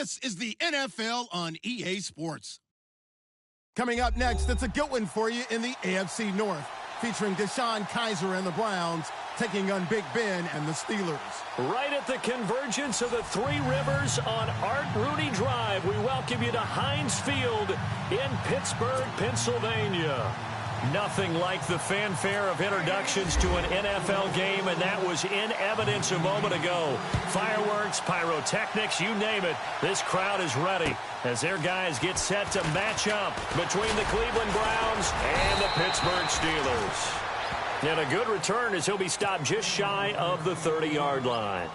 This is the NFL on EA Sports. Coming up next, it's a good one for you in the AFC North, featuring Deshaun Kaiser and the Browns taking on Big Ben and the Steelers. Right at the convergence of the Three Rivers on Art Rooney Drive, we welcome you to Heinz Field in Pittsburgh, Pennsylvania. Nothing like the fanfare of introductions to an NFL game, and that was in evidence a moment ago. Fireworks, pyrotechnics, you name it. This crowd is ready as their guys get set to match up between the Cleveland Browns and the Pittsburgh Steelers. And a good return as he'll be stopped just shy of the 30-yard line.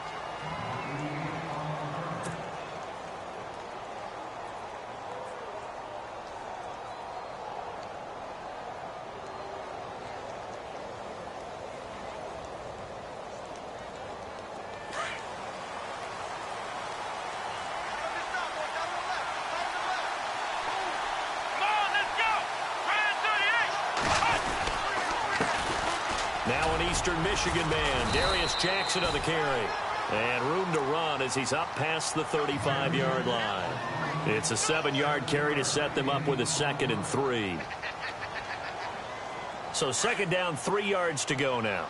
Now an Eastern Michigan man, Darius Jackson on the carry. And room to run as he's up past the 35-yard line. It's a 7-yard carry to set them up with a 2nd and 3. So 2nd down, 3 yards to go now.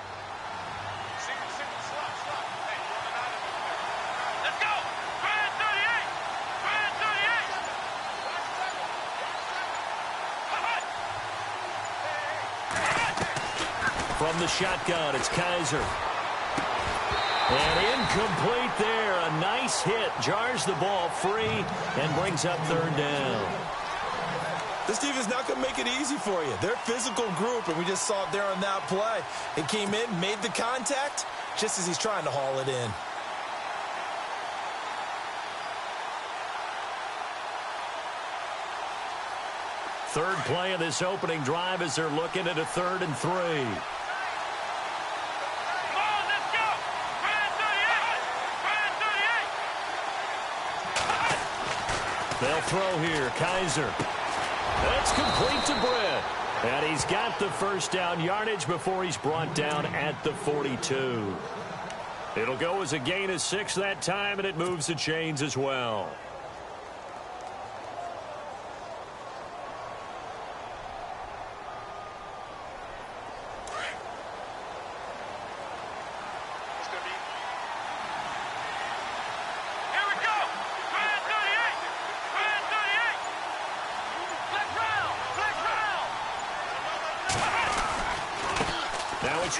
From the shotgun, it's Kaiser. And incomplete there. A nice hit. Jars the ball free and brings up 3rd down. This defense not going to make it easy for you. They're a physical group, and we just saw it there on that play. It came in, made the contact, just as he's trying to haul it in. Third play of this opening drive as they're looking at a 3rd and 3. They'll throw here. Kaiser. That's complete to Britt. And he's got the first down yardage before he's brought down at the 42. It'll go as a gain of 6 that time, and it moves the chains as well.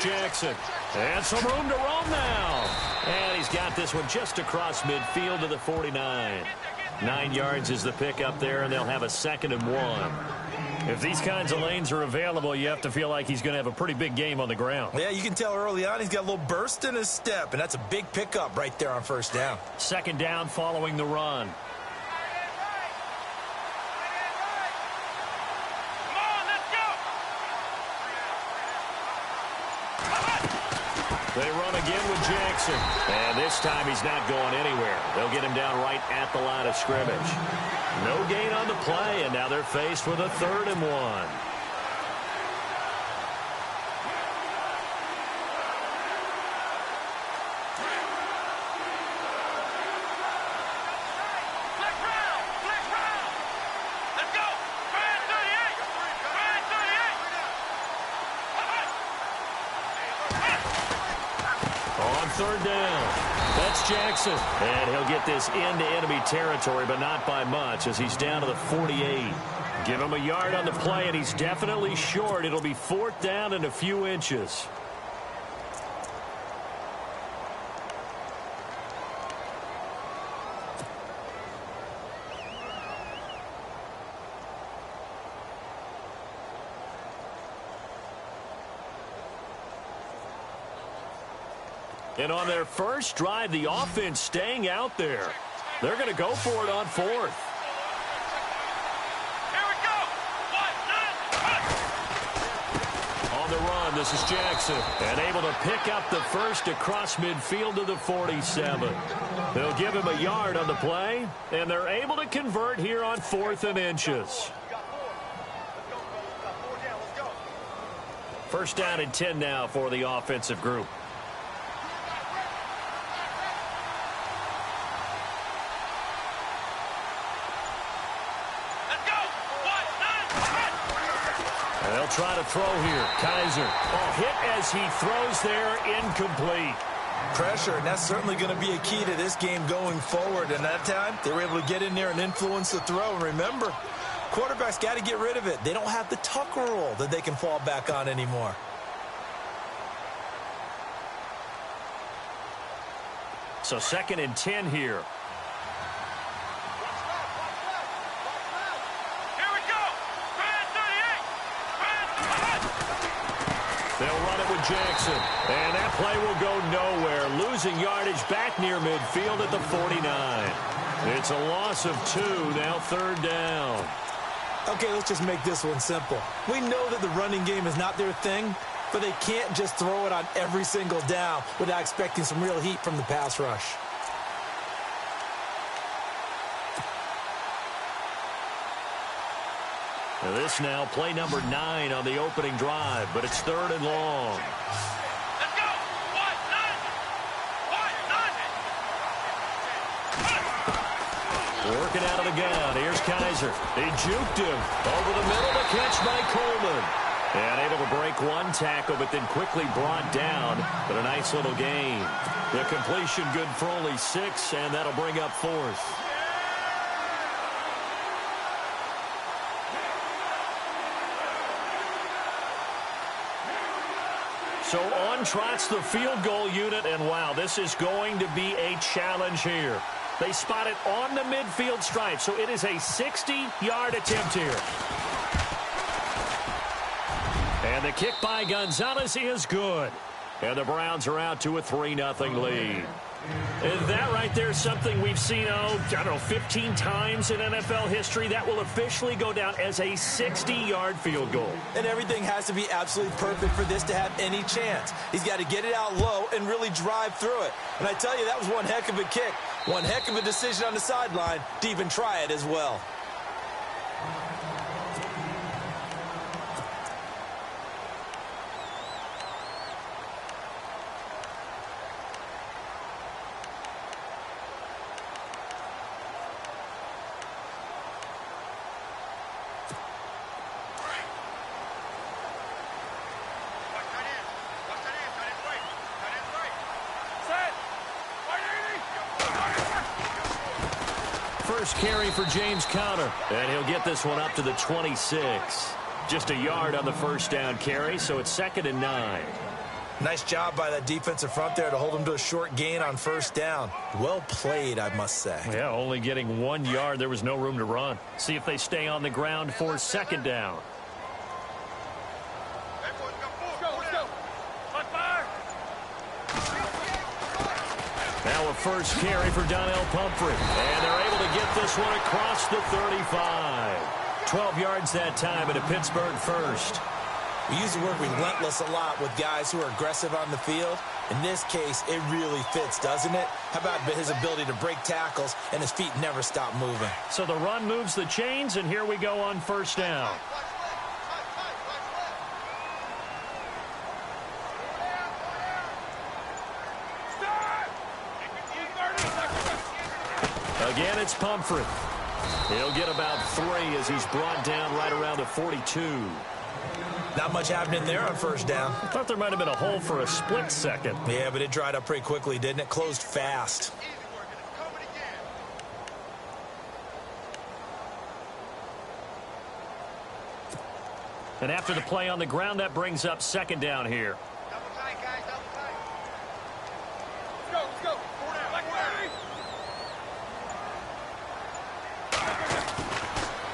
Jackson. And some room to roam now. And he's got this one just across midfield to the 49. 9 yards is the pickup there, and they'll have a 2nd and 1. If these kinds of lanes are available, you have to feel like he's going to have a pretty big game on the ground. Yeah, you can tell early on he's got a little burst in his step, and that's a big pickup right there on 1st down. 2nd down following the run. They run again with Jackson. And this time he's not going anywhere. They'll get him down right at the line of scrimmage. No gain on the play, and now they're faced with a 3rd and 1. On 3rd down, that's Jackson. And he'll get this into enemy territory, but not by much as he's down to the 48. Give him a yard on the play, and he's definitely short. It'll be 4th down and a few inches. And on their first drive, the offense staying out there. They're going to go for it on 4th. Here we go. 1, 9, On the run, this is Jackson. And able to pick up the first across midfield to the 47. They'll give him a yard on the play, and they're able to convert here on 4th and inches. 1st down and 10 now for the offensive group. They'll try to throw here. Kaiser. Oh, hit as he throws there, incomplete. Pressure, and that's certainly going to be a key to this game going forward. And that time, they were able to get in there and influence the throw. And remember, quarterbacks got to get rid of it. They don't have the Tucker rule that they can fall back on anymore. So 2nd and 10 here. They'll run it with Jackson. And that play will go nowhere. Losing yardage back near midfield at the 49. It's a loss of 2. Now 3rd down. Okay, let's just make this one simple. We know that the running game is not their thing, but they can't just throw it on every single down without expecting some real heat from the pass rush. This now play number 9 on the opening drive, but it's 3rd and long. Let's go. 1-9. Working out of the gun. Here's Kaiser. He juked him. Over the middle, the catch by Coleman. And able to break one tackle, but then quickly brought down. But a nice little gain. The completion good for only 6, and that'll bring up 4th. So on trots the field goal unit, and wow, this is going to be a challenge here. They spot it on the midfield stripe, so it is a 60-yard attempt here. And the kick by Gonzalez is good. And the Browns are out to a 3-0 lead. And that right there is something we've seen, I don't know, 15 times in NFL history. That will officially go down as a 60-yard field goal. And everything has to be absolutely perfect for this to have any chance. He's got to get it out low and really drive through it. And I tell you, that was one heck of a kick. One heck of a decision on the sideline to even try it as well. First carry for James Conner, and he'll get this one up to the 26. Just a yard on the first down carry, so it's 2nd and 9. Nice job by that defensive front there to hold him to a short gain on first down. Well played, I must say. Yeah, only getting 1 yard. There was no room to run. See if they stay on the ground for 2nd down. Now a first carry for Donnell Pumphrey. And they're able to get this one across the 35. 12 yards that time and a Pittsburgh first. We use the word relentless a lot with guys who are aggressive on the field. In this case, it really fits, doesn't it? How about his ability to break tackles and his feet never stop moving? So the run moves the chains, and here we go on first down. Again, it's Pumphrey. He'll get about 3 as he's brought down right around the 42. Not much happening there on first down. I thought there might have been a hole for a split second. Yeah, but it dried up pretty quickly, didn't it? Closed fast. And after the play on the ground, that brings up 2nd down here. Double tight, guys, double tight. Let's go. 4 down.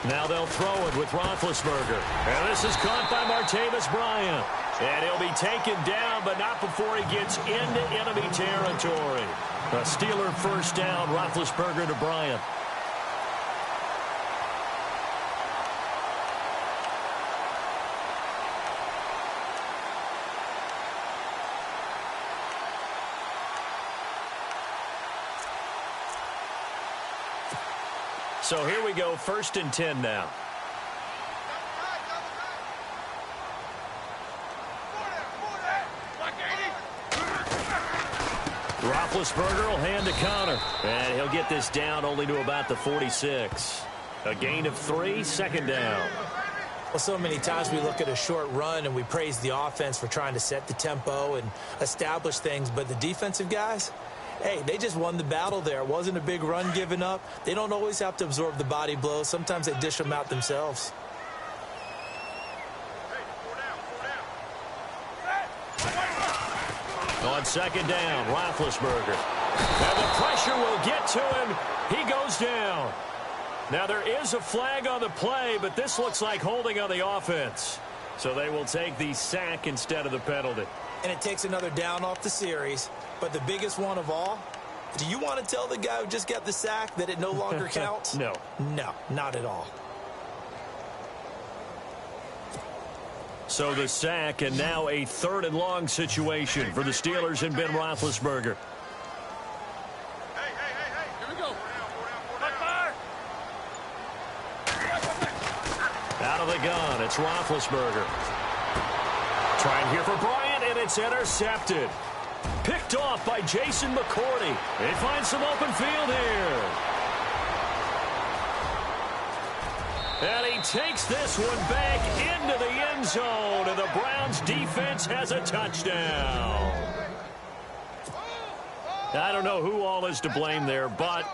Now they'll throw it with Roethlisberger. And this is caught by Martavis Bryant. And he'll be taken down, but not before he gets into enemy territory. A Steeler first down, Roethlisberger to Bryant. So here we go, 1st and 10 now. Roethlisberger will hand to Conner. And he'll get this down only to about the 46. A gain of 3, 2nd down. Well, so many times we look at a short run and we praise the offense for trying to set the tempo and establish things, but the defensive guys, hey, they just won the battle there. It wasn't a big run given up. They don't always have to absorb the body blows. Sometimes they dish them out themselves. On second down, Roethlisberger. And the pressure will get to him. He goes down. Now, there is a flag on the play, but this looks like holding on the offense. So they will take the sack instead of the penalty. And it takes another down off the series. But the biggest one of all, do you want to tell the guy who just got the sack that it no longer counts? No. No, not at all. So the sack, and now a 3rd and long situation for the Steelers and Ben Roethlisberger. Out of the gun, it's Roethlisberger. Trying here for Bryant, and it's intercepted. Picked off by Jason McCourty. They find some open field here. And he takes this one back into the end zone, and the Browns defense has a touchdown. I don't know who all is to blame there, but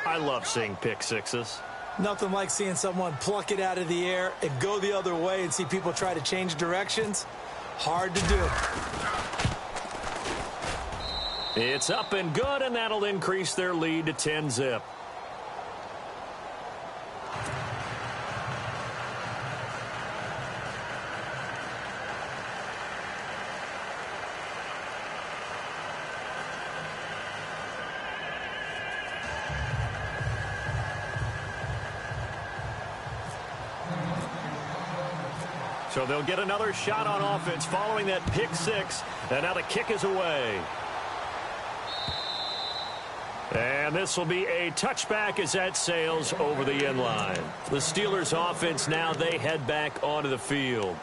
I love seeing pick sixes. Nothing like seeing someone pluck it out of the air and go the other way and see people try to change directions. Hard to do. It's up and good, and that'll increase their lead to 10-zip. So they'll get another shot on offense following that pick six, and now the kick is away. And this will be a touchback as that sails over the end line. The Steelers offense now, they head back onto the field.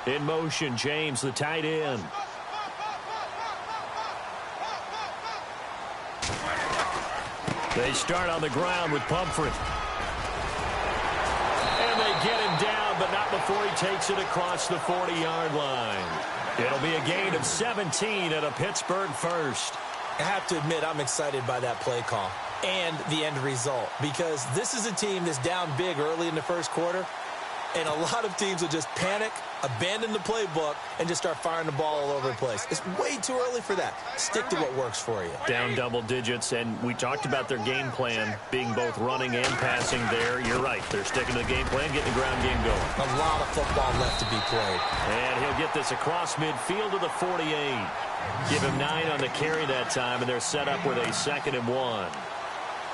In motion, James, the tight end. They start on the ground with Pumphrey. And they get him down, but not before he takes it across the 40-yard line. It'll be a gain of 17 at a Pittsburgh first. I have to admit, I'm excited by that play call and the end result, because this is a team that's down big early in the first quarter, and a lot of teams will just panic, abandon the playbook, and just start firing the ball all over the place. It's way too early for that. Stick to what works for you. Down double digits, and we talked about their game plan being both running and passing there. You're right. They're sticking to the game plan, getting the ground game going. A lot of football left to be played. And he'll get this across midfield to the 48. Give him 9 on the carry that time, and they're set up with a 2nd and 1.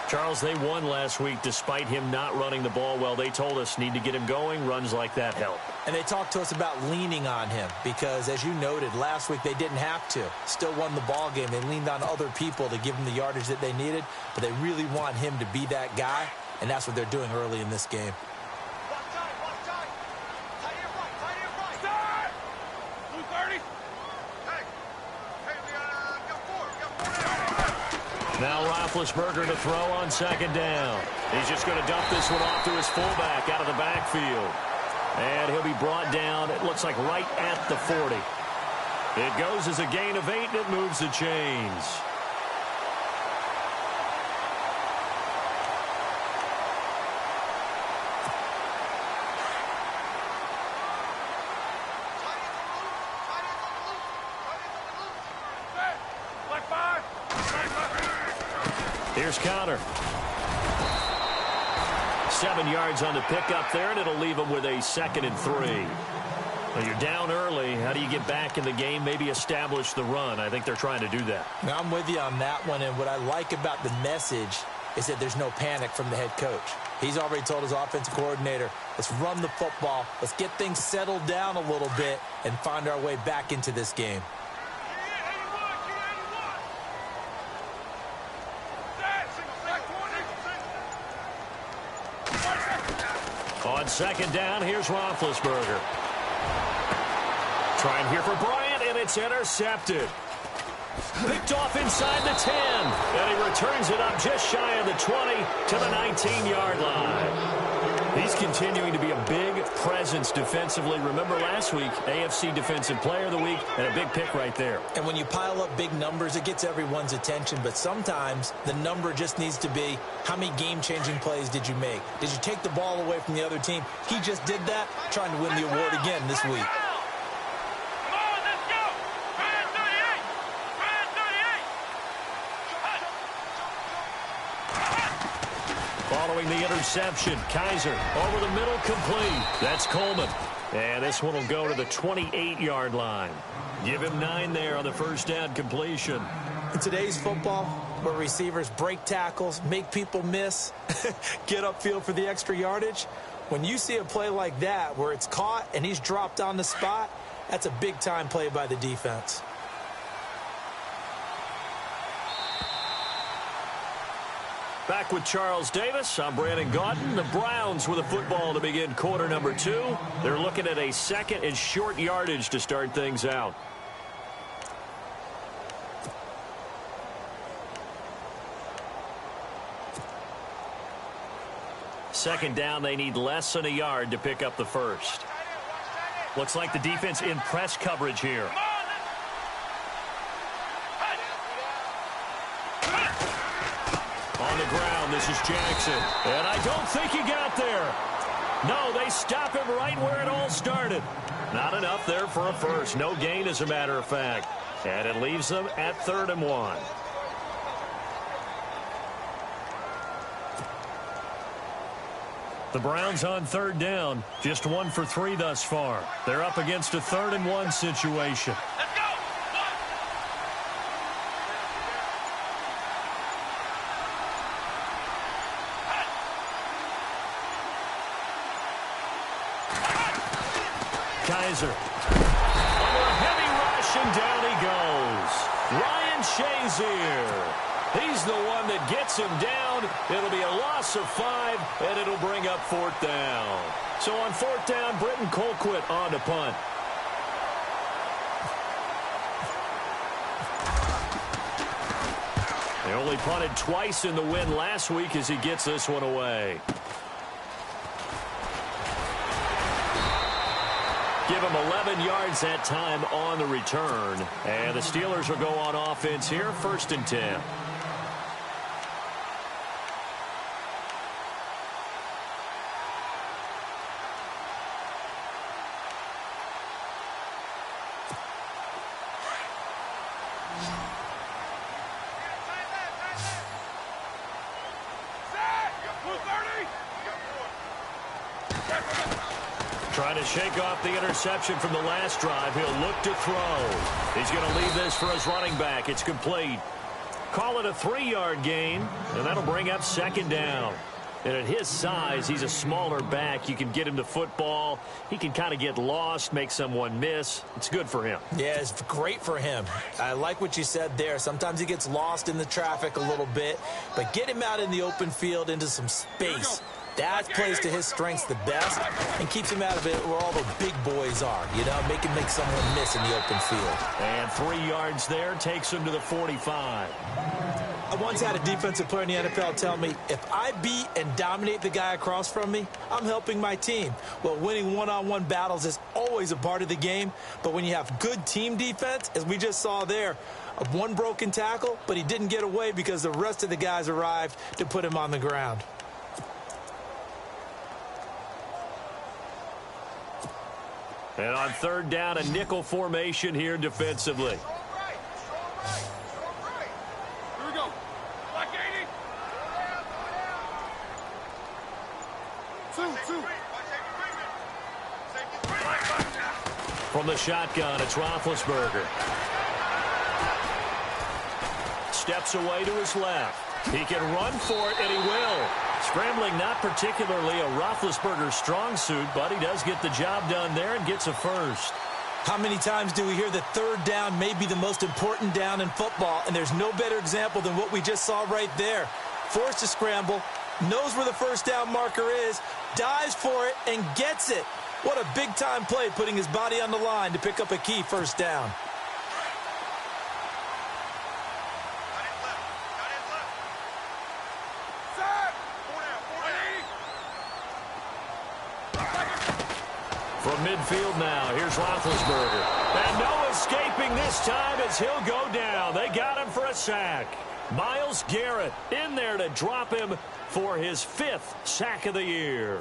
Charles, they won last week despite him not running the ball well. They told us need to get him going. Runs like that help. And they talked to us about leaning on him because, as you noted, last week they didn't have to. Still won the ball game. They leaned on other people to give them the yardage that they needed, but they really want him to be that guy, and that's what they're doing early in this game. Now Roethlisberger to throw on 2nd down. He's just going to dump this one off to his fullback out of the backfield. And he'll be brought down, it looks like right at the 40. It goes as a gain of 8, and it moves the chains. Here's Connor. 7 yards on the pickup there, and it'll leave them with a 2nd and 3. Well, you're down early. How do you get back in the game, maybe establish the run? I think they're trying to do that. Now, I'm with you on that one, and what I like about the message is that there's no panic from the head coach. He's already told his offensive coordinator, let's run the football, let's get things settled down a little bit and find our way back into this game. On second down, here's Roethlisberger. Trying here for Bryant, and it's intercepted. Picked off inside the 10, and he returns it up just shy of the 20 to the 19-yard line. He's continuing to be a big presence defensively. Remember last week, AFC Defensive Player of the Week, and a big pick right there. And when you pile up big numbers, it gets everyone's attention. But sometimes the number just needs to be, how many game-changing plays did you make? Did you take the ball away from the other team? He just did that, trying to win the award again this week. Following the interception, Kaiser over the middle, complete. That's Coleman. And this one will go to the 28-yard line. Give him 9 there on the first down completion. In today's football, where receivers break tackles, make people miss, get upfield for the extra yardage, when you see a play like that where it's caught and he's dropped on the spot, that's a big-time play by the defense. Back with Charles Davis, I'm Brandon Gaudin. The Browns with a football to begin quarter number 2. They're looking at a second and short yardage to start things out. Second down, they need less than a yard to pick up the first. Looks like the defense in press coverage here. On the ground, this is Jackson. And I don't think he got there. No, they stop him right where it all started. Not enough there for a first. No gain, as a matter of fact. And it leaves them at 3rd and 1. The Browns on 3rd down. Just 1 for 3 thus far. They're up against a 3rd and 1 situation. Kaiser under a heavy rush, and down he goes. Ryan Shazier. He's the one that gets him down. It'll be a loss of 5, and it'll bring up 4th down. So on 4th down, Britton Colquitt on to punt. They only punted twice in the win last week as he gets this one away. Give him 11 yards that time on the return. And the Steelers will go on offense here, 1st and 10. Trying to shake off the interception from the last drive. He'll look to throw. He's going to leave this for his running back. It's complete. Call it a 3-yard gain, and that'll bring up 2nd down. And at his size, he's a smaller back. You can get him the football. He can kind of get lost, make someone miss. It's good for him. Yeah, it's great for him. I like what you said there. Sometimes he gets lost in the traffic a little bit, but get him out in the open field into some space. That plays to his strengths the best and keeps him out of it where all the big boys are, you know, make someone miss in the open field. And 3 yards there takes him to the 45. I once had a defensive player in the NFL tell me, if I beat and dominate the guy across from me, I'm helping my team. Well, winning one-on-one battles is always a part of the game, but when you have good team defense, as we just saw there, one broken tackle, but he didn't get away because the rest of the guys arrived to put him on the ground. And on 3rd down, a nickel formation here defensively. Here we go. Black 80. Two. From the shotgun, it's Roethlisberger. Steps away to his left. He can run for it, and he will. Scrambling, not particularly a Roethlisberger strong suit, but he does get the job done there and gets a first. How many times do we hear that 3rd down may be the most important down in football, and there's no better example than what we just saw right there. Forced to scramble, knows where the first down marker is, dives for it, and gets it. What a big-time play, putting his body on the line to pick up a key first down. From midfield now, here's Roethlisberger. And no escaping this time as he'll go down. They got him for a sack. Myles Garrett in there to drop him for his 5th sack of the year.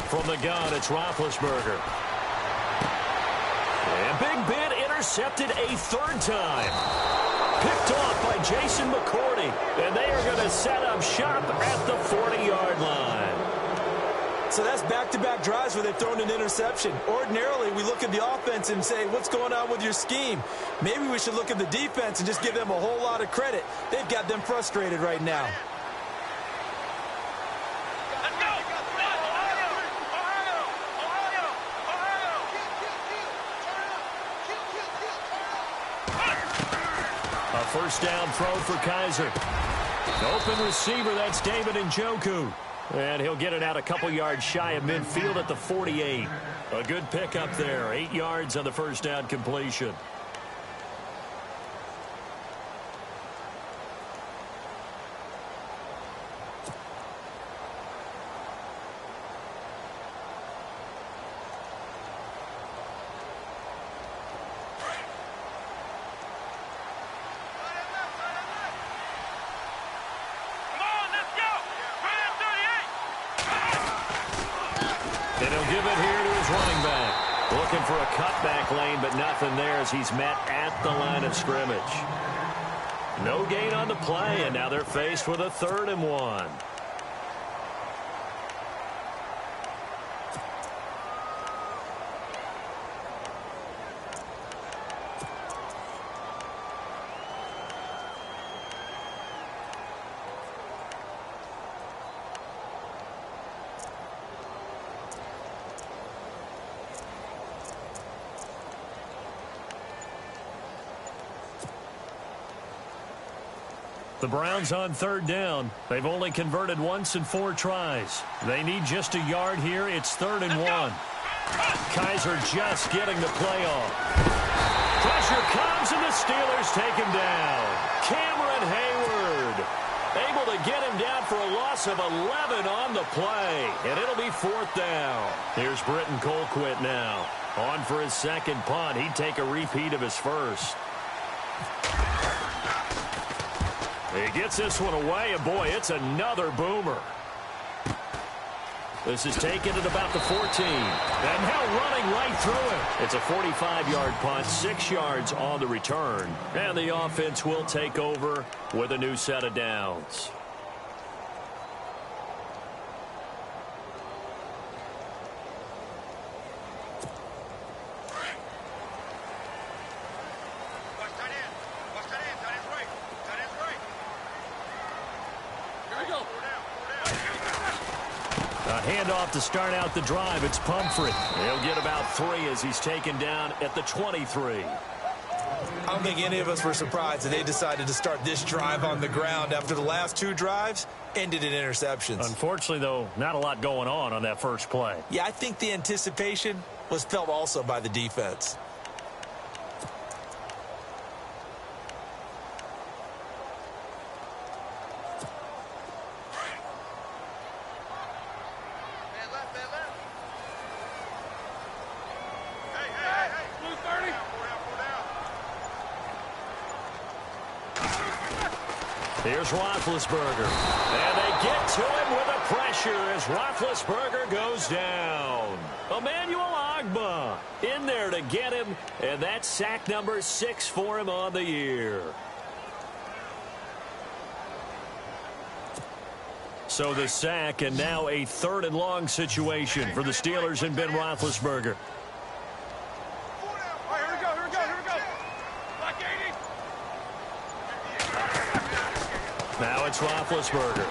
From the gun, it's Roethlisberger. And Big Ben intercepted a 3rd time. Picked off by Jason McCourty. And they are going to set up shop at the 40-yard line. So that's back-to-back drives where they've thrown an interception. Ordinarily, we look at the offense and say, what's going on with your scheme? Maybe we should look at the defense and just give them a whole lot of credit. They've got them frustrated right now. First down throw for Kaiser. Open receiver, that's David Njoku. And he'll get it out a couple yards shy of midfield at the 48. A good pickup there. 8 yards on the first down completion. And he'll give it here to his running back. Looking for a cutback lane, but nothing there as he's met at the line of scrimmage. No gain on the play, and now they're faced with a 3rd and 1. The Browns on 3rd down. They've only converted once in 4 tries. They need just a yard here. It's 3rd and 1. Kaiser just getting the play off. Pressure comes, and the Steelers take him down. Cameron Hayward able to get him down for a loss of 11 on the play, and it'll be 4th down. Here's Britton Colquitt now. On for his 2nd punt. He'd take a repeat of his 1st. He gets this one away, and boy, it's another boomer. This is taken at about the 14. And now running right through it. It's a 45-yard punt, 6 yards on the return. And the offense will take over with a new set of downs. Handoff to start out the drive. It's Pumphrey. He'll get about 3 as he's taken down at the 23. I don't think any of us were surprised that they decided to start this drive on the ground after the last 2 drives ended in interceptions. Unfortunately, though, not a lot going on that first play. Yeah, I think the anticipation was felt also by the defense. Here's Roethlisberger. And they get to him with a pressure as Roethlisberger goes down. Emmanuel Ogbah in there to get him, and that's sack number 6 for him on the year. So the sack, and now a 3rd and long situation for the Steelers and Ben Roethlisberger. Now it's Roethlisberger.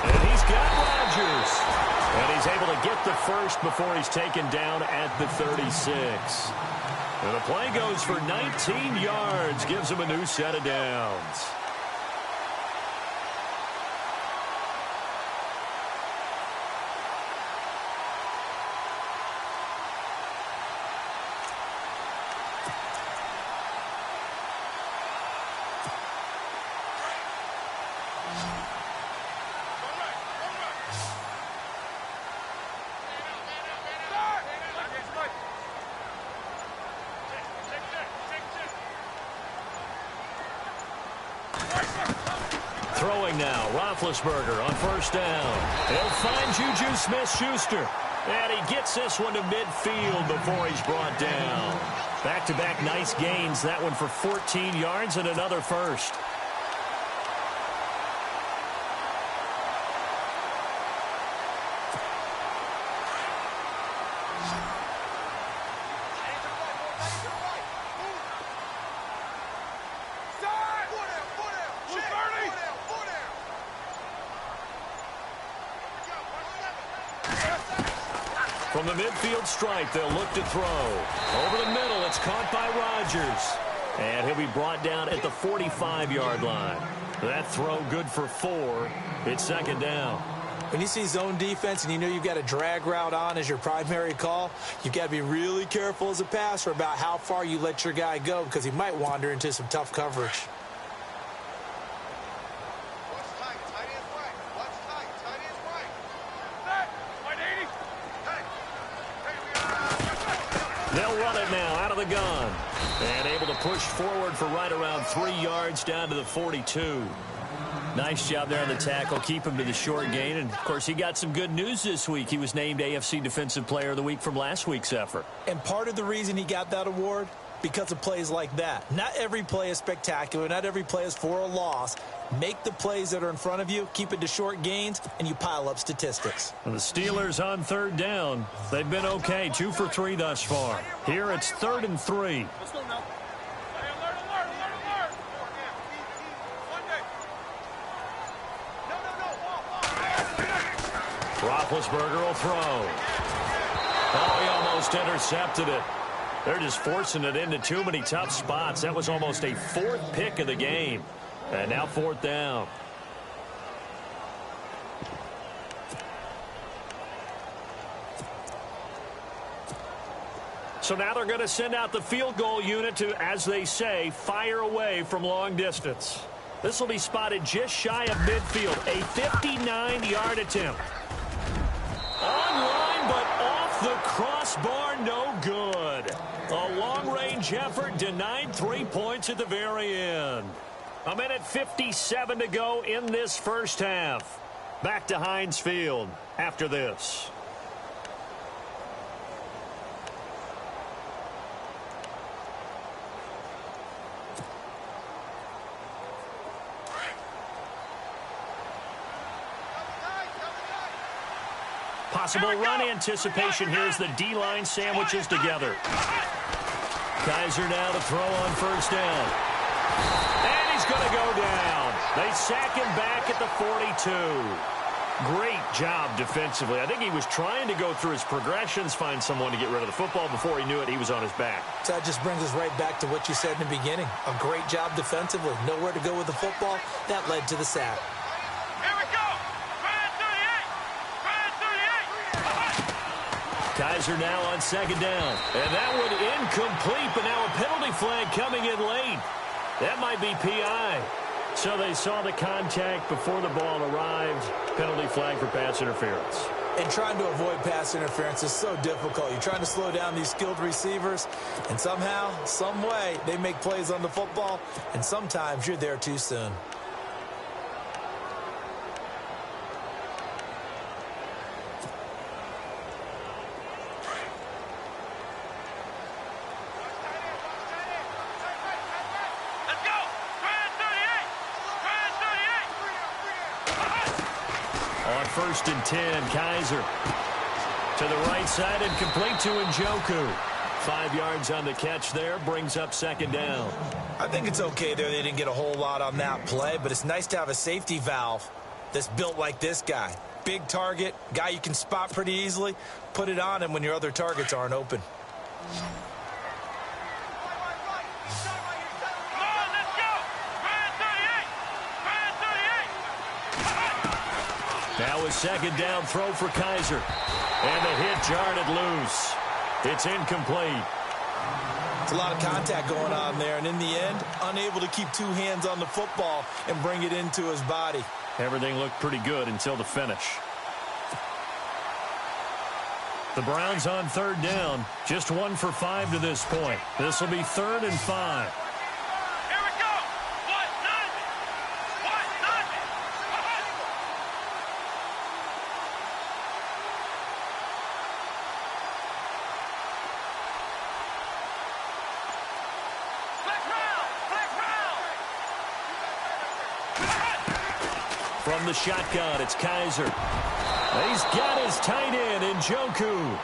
And he's got Rodgers. And he's able to get the first before he's taken down at the 36. And the play goes for 19 yards. Gives him a new set of downs. Throwing now, Roethlisberger on first down. He'll find Juju Smith-Schuster. And he gets this one to midfield before he's brought down. Back-to-back nice gains. That one for 14 yards and another first. From the midfield stripe, they'll look to throw. Over the middle, it's caught by Rodgers. And he'll be brought down at the 45-yard line. That throw good for 4. It's second down. When you see zone defense and you know you've got a drag route on as your primary call, you've got to be really careful as a passer about how far you let your guy go because he might wander into some tough coverage. They'll run it now out of the gun. And able to push forward for right around 3 yards down to the 42. Nice job there on the tackle. Keep him to the short gain. And, of course, he got some good news this week. He was named AFC Defensive Player of the Week from last week's effort. And part of the reason he got that award, because of plays like that. Not every play is spectacular. Not every play is for a loss. Make the plays that are in front of you, keep it to short gains, and you pile up statistics. And the Steelers on third down. They've been okay, 2 for 3 thus far. Here it's 3rd and 3. Let's go now. Alert. No. Roethlisberger will throw. Oh, he almost intercepted it. They're just forcing it into too many tough spots. That was almost a 4th pick of the game. And now 4th down. So now they're going to send out the field goal unit to, as they say, fire away from long distance. This will be spotted just shy of midfield. A 59-yard attempt. Online, but off the crossbar, no good. A long-range effort denied 3 points at the very end. 1:57 to go in this first half. Back to Heinz Field after this. Possible run anticipation. Here's the D-line sandwiches together. Kaiser now to throw on first down. And he's going to go down. They sack him back at the 42. Great job defensively. I think he was trying to go through his progressions, find someone to get rid of the football. Before he knew it, he was on his back. So that just brings us right back to what you said in the beginning. A great job defensively. Nowhere to go with the football. That led to the sack. Here we go. Kaiser now on second down. And that one incomplete, but now a penalty flag coming in late. That might be PI. So they saw the contact before the ball arrived. Penalty flag for pass interference. And trying to avoid pass interference is so difficult. You're trying to slow down these skilled receivers, and somehow, some way, they make plays on the football, and sometimes you're there too soon. First and 10, Kaiser. To the right side and complete to Njoku. 5 yards on the catch there, brings up second down. I think it's okay there. They didn't get a whole lot on that play, but it's nice to have a safety valve that's built like this guy. Big target, guy you can spot pretty easily. Put it on him when your other targets aren't open. Now a second down throw for Kaiser. And the hit jarred it loose. It's incomplete. It's a lot of contact going on there, and in the end, unable to keep two hands on the football and bring it into his body. Everything looked pretty good until the finish. The Browns on third down. Just 1 for 5 to this point. This will be 3rd and 5. From the shotgun, it's Kaiser. He's got his tight end in Njoku.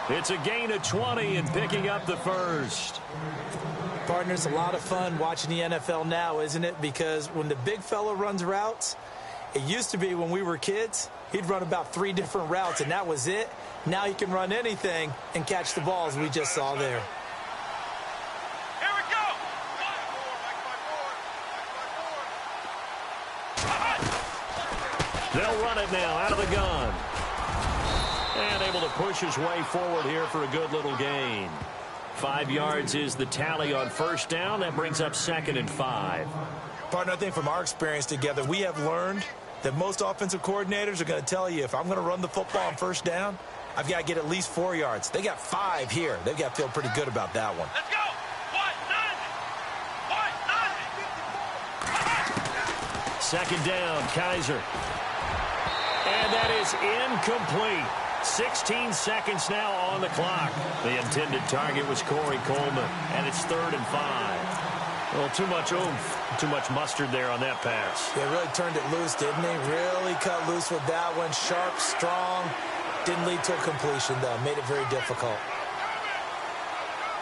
It's a gain of 20 and picking up the first. Partner, it's a lot of fun watching the NFL now, isn't it? Because when the big fella runs routes, it used to be when we were kids, he'd run about 3 different routes, and that was it. Now he can run anything and catch the balls we just saw there. They'll run it now out of the gun. And able to push his way forward here for a good little gain. 5 yards is the tally on first down. That brings up 2nd and 5. Partner, I think from our experience together, we have learned that most offensive coordinators are going to tell you, if I'm going to run the football on first down, I've got to get at least 4 yards. They got 5 here. They've got to feel pretty good about that one. Let's go. Second down, Kaiser. And that is incomplete. 16 seconds now on the clock. The intended target was Corey Coleman, and it's 3rd and 5. Well, too much oomph, too much mustard there on that pass. They really turned it loose, didn't they? Really cut loose with that one. Sharp, strong. Didn't lead to a completion, though. Made it very difficult.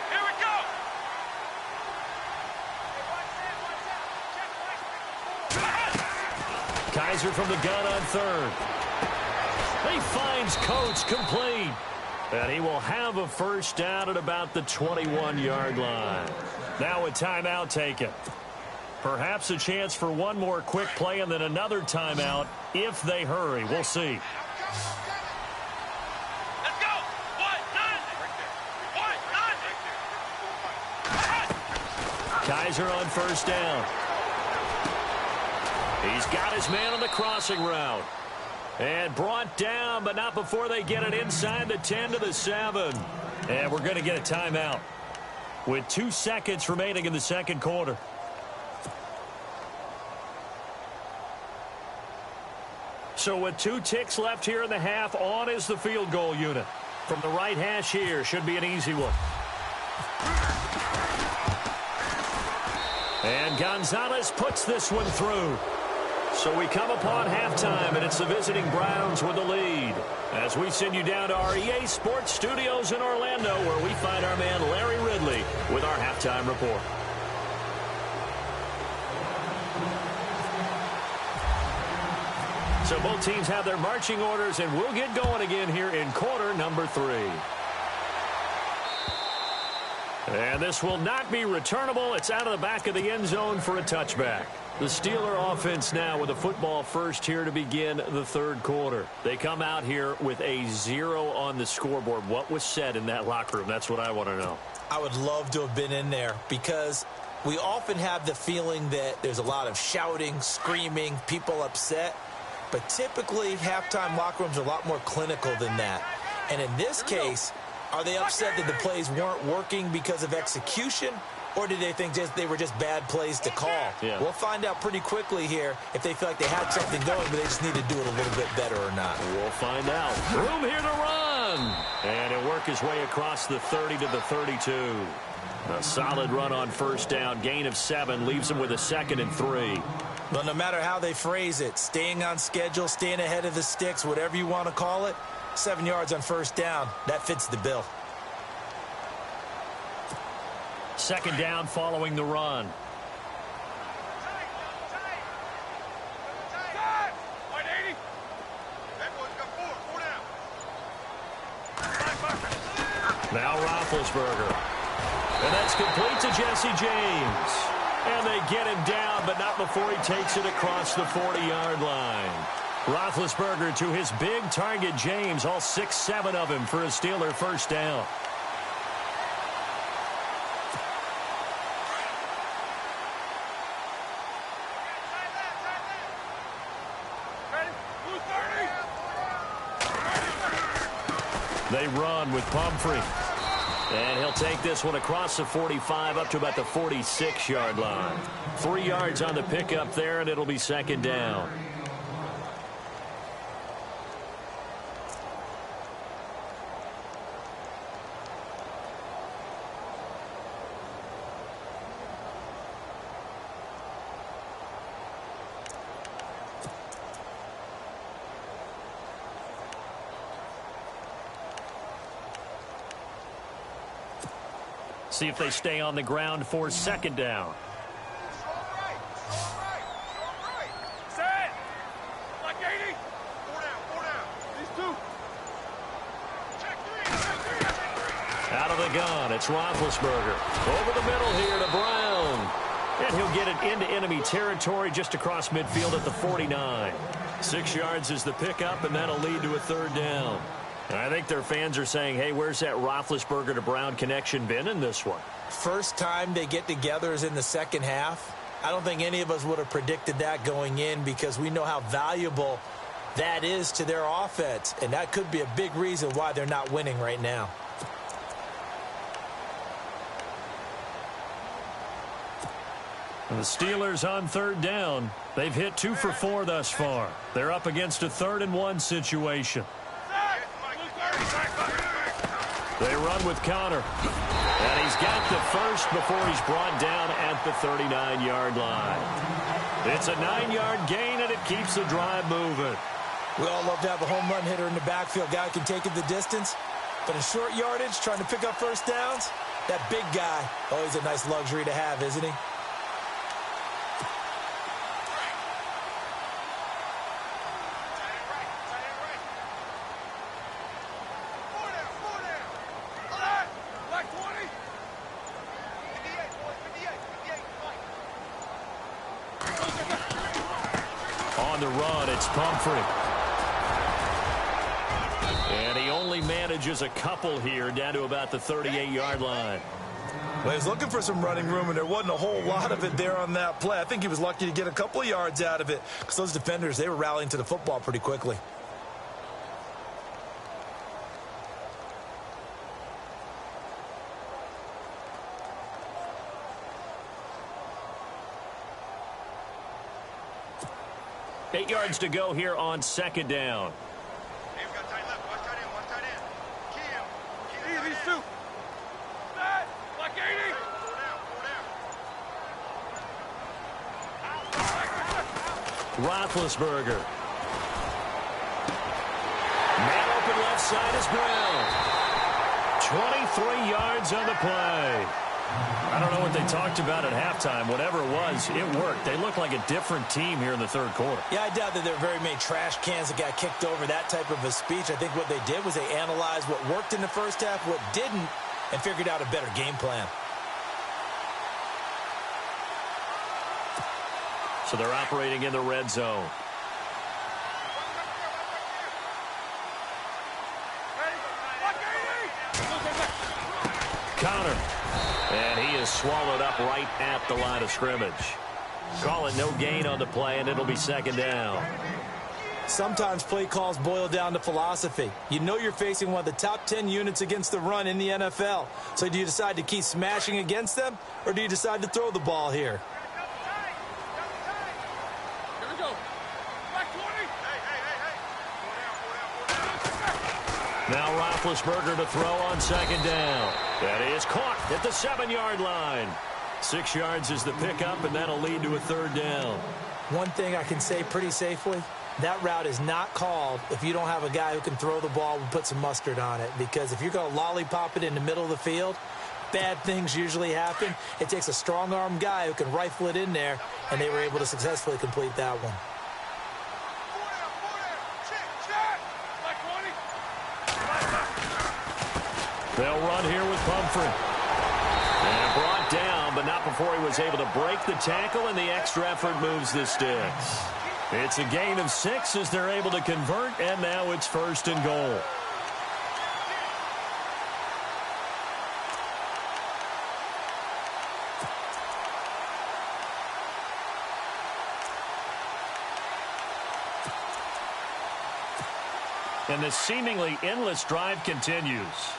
Here we go. Kaiser from the gun on 3rd. He finds Coates complete. And he will have a first down at about the 21-yard line. Now a timeout taken. Perhaps a chance for one more quick play and then another timeout if they hurry. We'll see. Let's go. Kaiser on first down. He's got his man on the crossing route. And brought down, but not before they get it inside the 10 to the 7. And we're going to get a timeout with 2 seconds remaining in the second quarter. So with 2 ticks left here in the half, on is the field goal unit. From the right hash here, should be an easy one. And Gonzalez puts this one through. So we come upon halftime, and it's the visiting Browns with the lead. As we send you down to our EA Sports Studios in Orlando, where we find our man Larry Ridley with our halftime report. So both teams have their marching orders, and we'll get going again here in quarter number 3. And this will not be returnable. It's out of the back of the end zone for a touchback. The Steeler offense now with a football first here to begin the third quarter. They come out here with a 0 on the scoreboard. What was said in that locker room? That's what I want to know. I would love to have been in there because we often have the feeling that there's a lot of shouting, screaming, people upset. But typically, halftime locker rooms are a lot more clinical than that. And in this case, are they upset that the plays weren't working because of execution? Or did they think they were just bad plays to call? Yeah. We'll find out pretty quickly here if they feel like they had something going, but they just need to do it a little bit better or not. We'll find out. Room here to run. And he'll work his way across the 30 to the 32. A solid run on first down. Gain of 7 leaves him with a 2nd and 3. Well, no matter how they phrase it, staying on schedule, staying ahead of the sticks, whatever you want to call it, 7 yards on first down, that fits the bill. second down following the run. Now Roethlisberger. And that's complete to Jesse James. And they get him down, but not before he takes it across the 40-yard line. Roethlisberger to his big target, James, all 6-7 of him for a Steeler first down. They run with Pumphrey. And he'll take this one across the 45 up to about the 46-yard line. 3 yards on the pickup there, and it'll be second down. See if they stay on the ground for second down. Set. Like 80. 4 down. These two. Check three. Out of the gun, it's Roethlisberger. Over the middle here to Brown. And he'll get it into enemy territory just across midfield at the 49. 6 yards is the pickup, and that'll lead to a third down. I think their fans are saying, hey, where's that Roethlisberger to Brown connection been in this one? First time they get together is in the second half. I don't think any of us would have predicted that going in because we know how valuable that is to their offense. And that could be a big reason why they're not winning right now. And the Steelers on third down. They've hit 2 for 4 thus far. They're up against a 3rd and 1 situation. They run with Connor. And he's got the first before he's brought down at the 39-yard line. It's a 9-yard gain, and it keeps the drive moving. We all love to have a home run hitter in the backfield. Guy can take it the distance. But in short yardage, trying to pick up first downs, that big guy, always a nice luxury to have, isn't he? On the run, it's Pumphrey. And he only manages a couple here down to about the 38-yard line. Well, he was looking for some running room, and there wasn't a whole lot of it there on that play. I think he was lucky to get a couple of yards out of it because those defenders, they were rallying to the football pretty quickly. Eight yards to go here on second down. They've got tight left. Watch tight end. Watch tight end. Key, these two. Set. Like 80. 4 down. Roethlisberger. Man open left side is Brown. 23 yards on the play. I don't know what they talked about at halftime. Whatever it was, it worked. They look like a different team here in the third quarter. Yeah, I doubt that there were very many trash cans that got kicked over, that type of a speech. I think what they did was they analyzed what worked in the first half, what didn't, and figured out a better game plan. So they're operating in the red zone. Connor. And he is swallowed up right at the line of scrimmage. Call it no gain on the play, and it'll be second down. Sometimes play calls boil down to philosophy. You know you're facing one of the top 10 units against the run in the NFL. So do you decide to keep smashing against them, or do you decide to throw the ball here? Now Roethlisberger to throw on second down. That is caught at the 7-yard line. 6 yards is the pickup, and that'll lead to a third down. One thing I can say pretty safely, that route is not called if you don't have a guy who can throw the ball and put some mustard on it. Because if you're going to lollipop it in the middle of the field, bad things usually happen. It takes a strong-arm guy who can rifle it in there, and they were able to successfully complete that one. They'll run here with Pumphrey. And brought down, but not before he was able to break the tackle, and the extra effort moves the sticks. It's a gain of 6 as they're able to convert, and now it's 1st and goal. And the seemingly endless drive continues.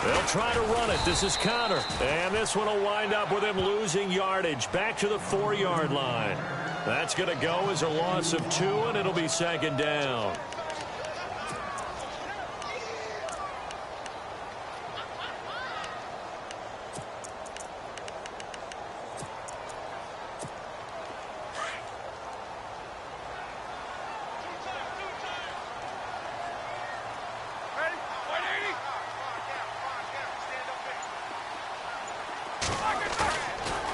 They'll try to run it. This is Connor. And this one will wind up with him losing yardage back to the 4-yard line. That's going to go as a loss of 2, and it'll be 2nd down.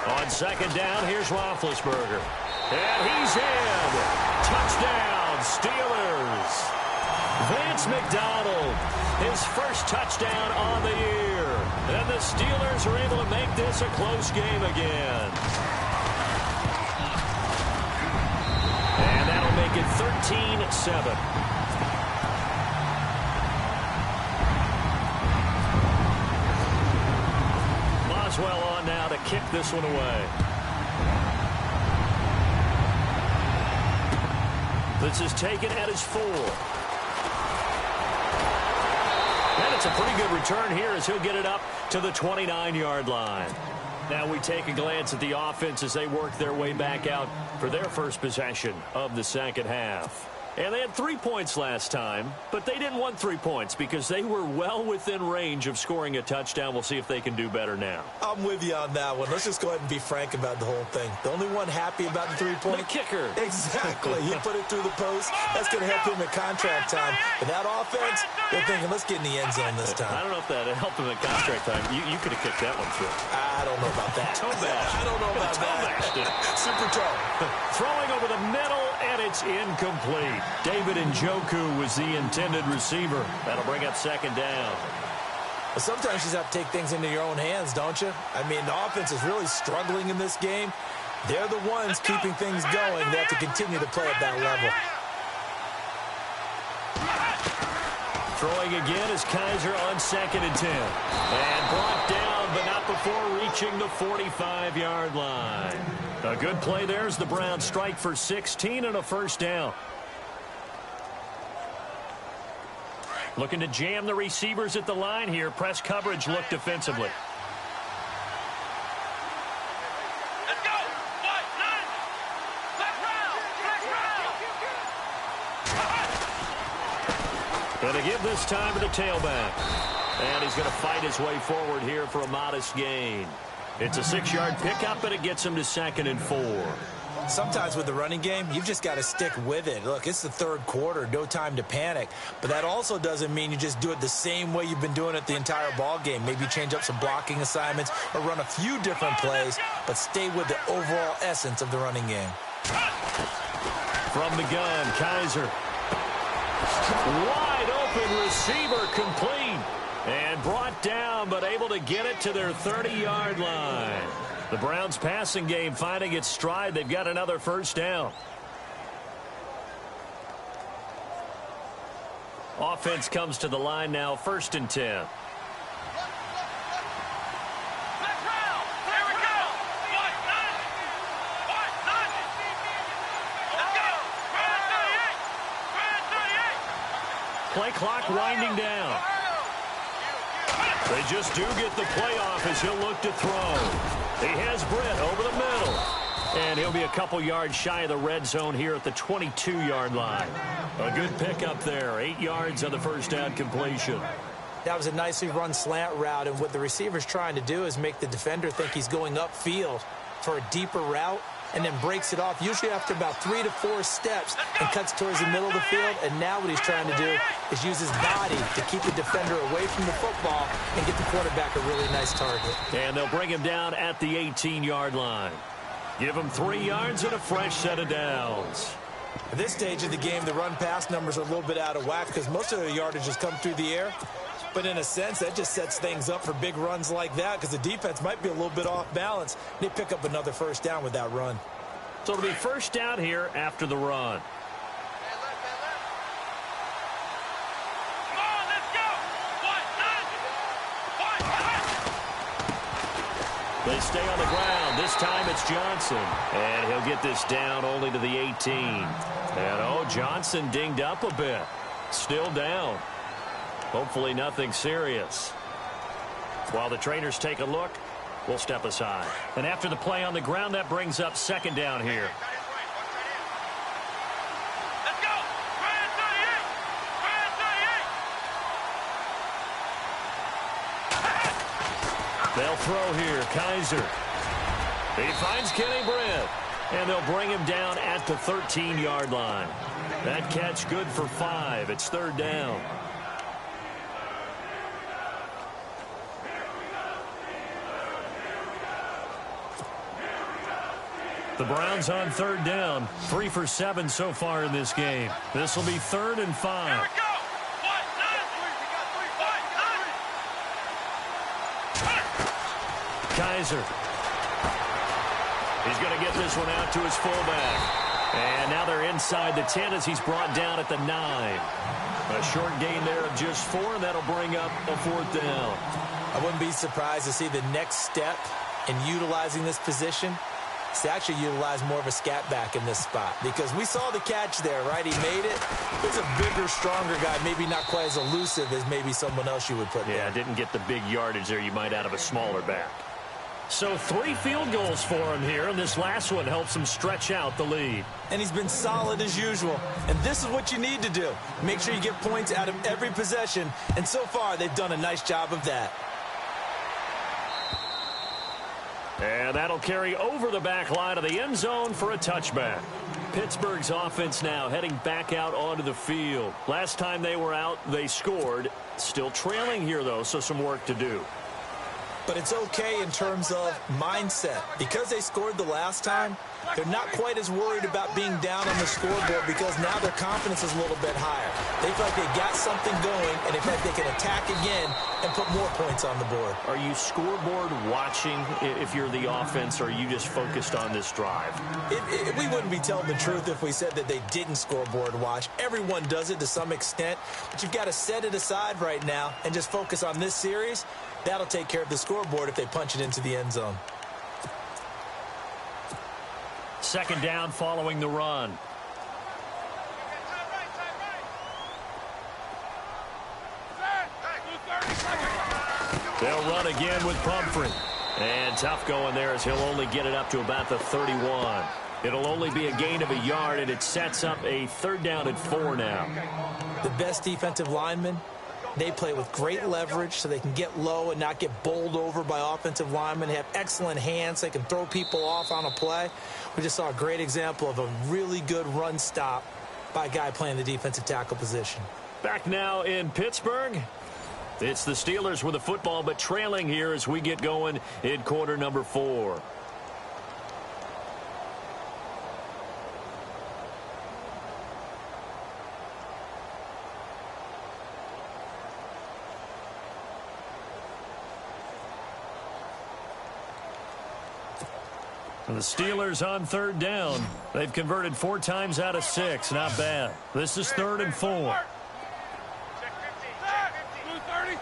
On 2nd down, here's Roethlisberger. And he's in. Touchdown, Steelers. Vance McDonald, his first touchdown on the year. And the Steelers are able to make this a close game again. And that'll make it 13-7. Well on now to kick this one away. This is taken at his 4. And it's a pretty good return here as he'll get it up to the 29-yard line. Now we take a glance at the offense as they work their way back out for their first possession of the second half. And they had 3 points last time, but they didn't want 3 points because they were well within range of scoring a touchdown. We'll see if they can do better now. I'm with you on that one. Let's just go ahead and be frank about the whole thing. The only one happy about the 3-point? The kicker. Exactly. He put it through the post. That's going to help him at contract time. But that offense, they're thinking, let's get in the end zone this time. I don't know if that helped him at contract time. You could have kicked that one through. I don't know about that. I don't know about that. Super toe. Throwing over the middle, and it's incomplete. David Njoku was the intended receiver. That'll bring up 2nd down. Well, sometimes you just have to take things into your own hands, don't you? I mean, the offense is really struggling in this game. They're the ones keeping things going. They have to continue to play at that level. Throwing again is Kaiser on 2nd and 10. And brought down, but not before reaching the 45-yard line. A good play there as the Browns strike for 16 and a 1st down. Looking to jam the receivers at the line here. Press coverage look defensively. Let's go. White, 9. Left round. Going to give this time to the tailback. And he's going to fight his way forward here for a modest gain. It's a 6-yard pickup, and it gets him to 2nd and 4. Sometimes with the running game, you've just got to stick with it. Look, it's the 3rd quarter, no time to panic. But that also doesn't mean you just do it the same way you've been doing it the entire ball game. Maybe change up some blocking assignments or run a few different plays, but stay with the overall essence of the running game. From the gun, Kaiser. Wide open receiver complete. And brought down, but able to get it to their 30-yard line. The Browns passing game finding its stride. They've got another 1st down. Offense comes to the line now, 1st and 10. Left round. Here we go. White, 9. Let's go. Brand 38. Play clock winding down. They just do get the play off as he'll look to throw. He has Britt over the middle. And he'll be a couple yards shy of the red zone here at the 22-yard line. A good pickup there. 8 yards on the 1st down completion. That was a nicely run slant route, and what the receiver's trying to do is make the defender think he's going upfield for a deeper route. and then breaks it off, usually after about 3 to 4 steps, and cuts towards the middle of the field. And now what he's trying to do is use his body to keep the defender away from the football and get the quarterback a really nice target. And they'll bring him down at the 18-yard line. Give him 3 yards and a fresh set of downs. At this stage of the game, the run-pass numbers are a little bit out of whack because most of their yardage has come through the air. But in a sense, that just sets things up for big runs like that because the defense might be a little bit off balance. They pick up another first down with that run. So it'll be first down here after the run. They stay on the ground. This time it's Johnson. And he'll get this down only to the 18. And, Johnson dinged up a bit. Still down. Hopefully nothing serious. While the trainers take a look, we'll step aside. And after the play on the ground, that brings up second down here. Let's go! Ryan 38! Ryan 38! They'll throw here. Kaiser. He finds Kenny Britt. And they'll bring him down at the 13-yard line. That catch good for 5. It's third down. The Browns on third down. 3 for 7 so far in this game. This will be 3rd and 5. Here we go! Kaiser. He's going to get this one out to his fullback. And now they're inside the 10 as he's brought down at the 9. A short gain there of just 4, and that'll bring up a 4th down. I wouldn't be surprised to see the next step in utilizing this position is to actually utilize more of a scat back in this spot. Because we saw the catch there, right? He made it. He's a bigger, stronger guy, maybe not quite as elusive as maybe someone else you would put there. Yeah, didn't get the big yardage there you might out of a smaller back. So 3 field goals for him here, and this last one helps him stretch out the lead. And he's been solid as usual. And this is what you need to do. Make sure you get points out of every possession. And so far, they've done a nice job of that. And that'll carry over the back line of the end zone for a touchback. Pittsburgh's offense now heading back out onto the field. Last time they were out, they scored. Still trailing here, though, so some work to do. But it's okay in terms of mindset. Because they scored the last time, they're not quite as worried about being down on the scoreboard because now their confidence is a little bit higher. They feel like they got something going, and they feel like they can attack again and put more points on the board. Are you scoreboard watching if you're the offense, or are you just focused on this drive? We wouldn't be telling the truth if we said that they didn't scoreboard watch. Everyone does it to some extent, but you've got to set it aside right now and just focus on this series. That'll take care of the scoreboard if they punch it into the end zone. Second down following the run. They'll run again with Pumphrey. And tough going there as he'll only get it up to about the 31. It'll only be a gain of a yard, and it sets up a 3rd down and 4 now. The best defensive linemen, they play with great leverage so they can get low and not get bowled over by offensive linemen. They have excellent hands. They can throw people off on a play. We just saw a great example of a really good run stop by a guy playing the defensive tackle position. Back now in Pittsburgh. It's the Steelers with the football, but trailing here as we get going in quarter number 4. The Steelers on 3rd down. They've converted 4 times out of 6. Not bad. This is 3rd and 4. Check 50. Check 50. Blue 30.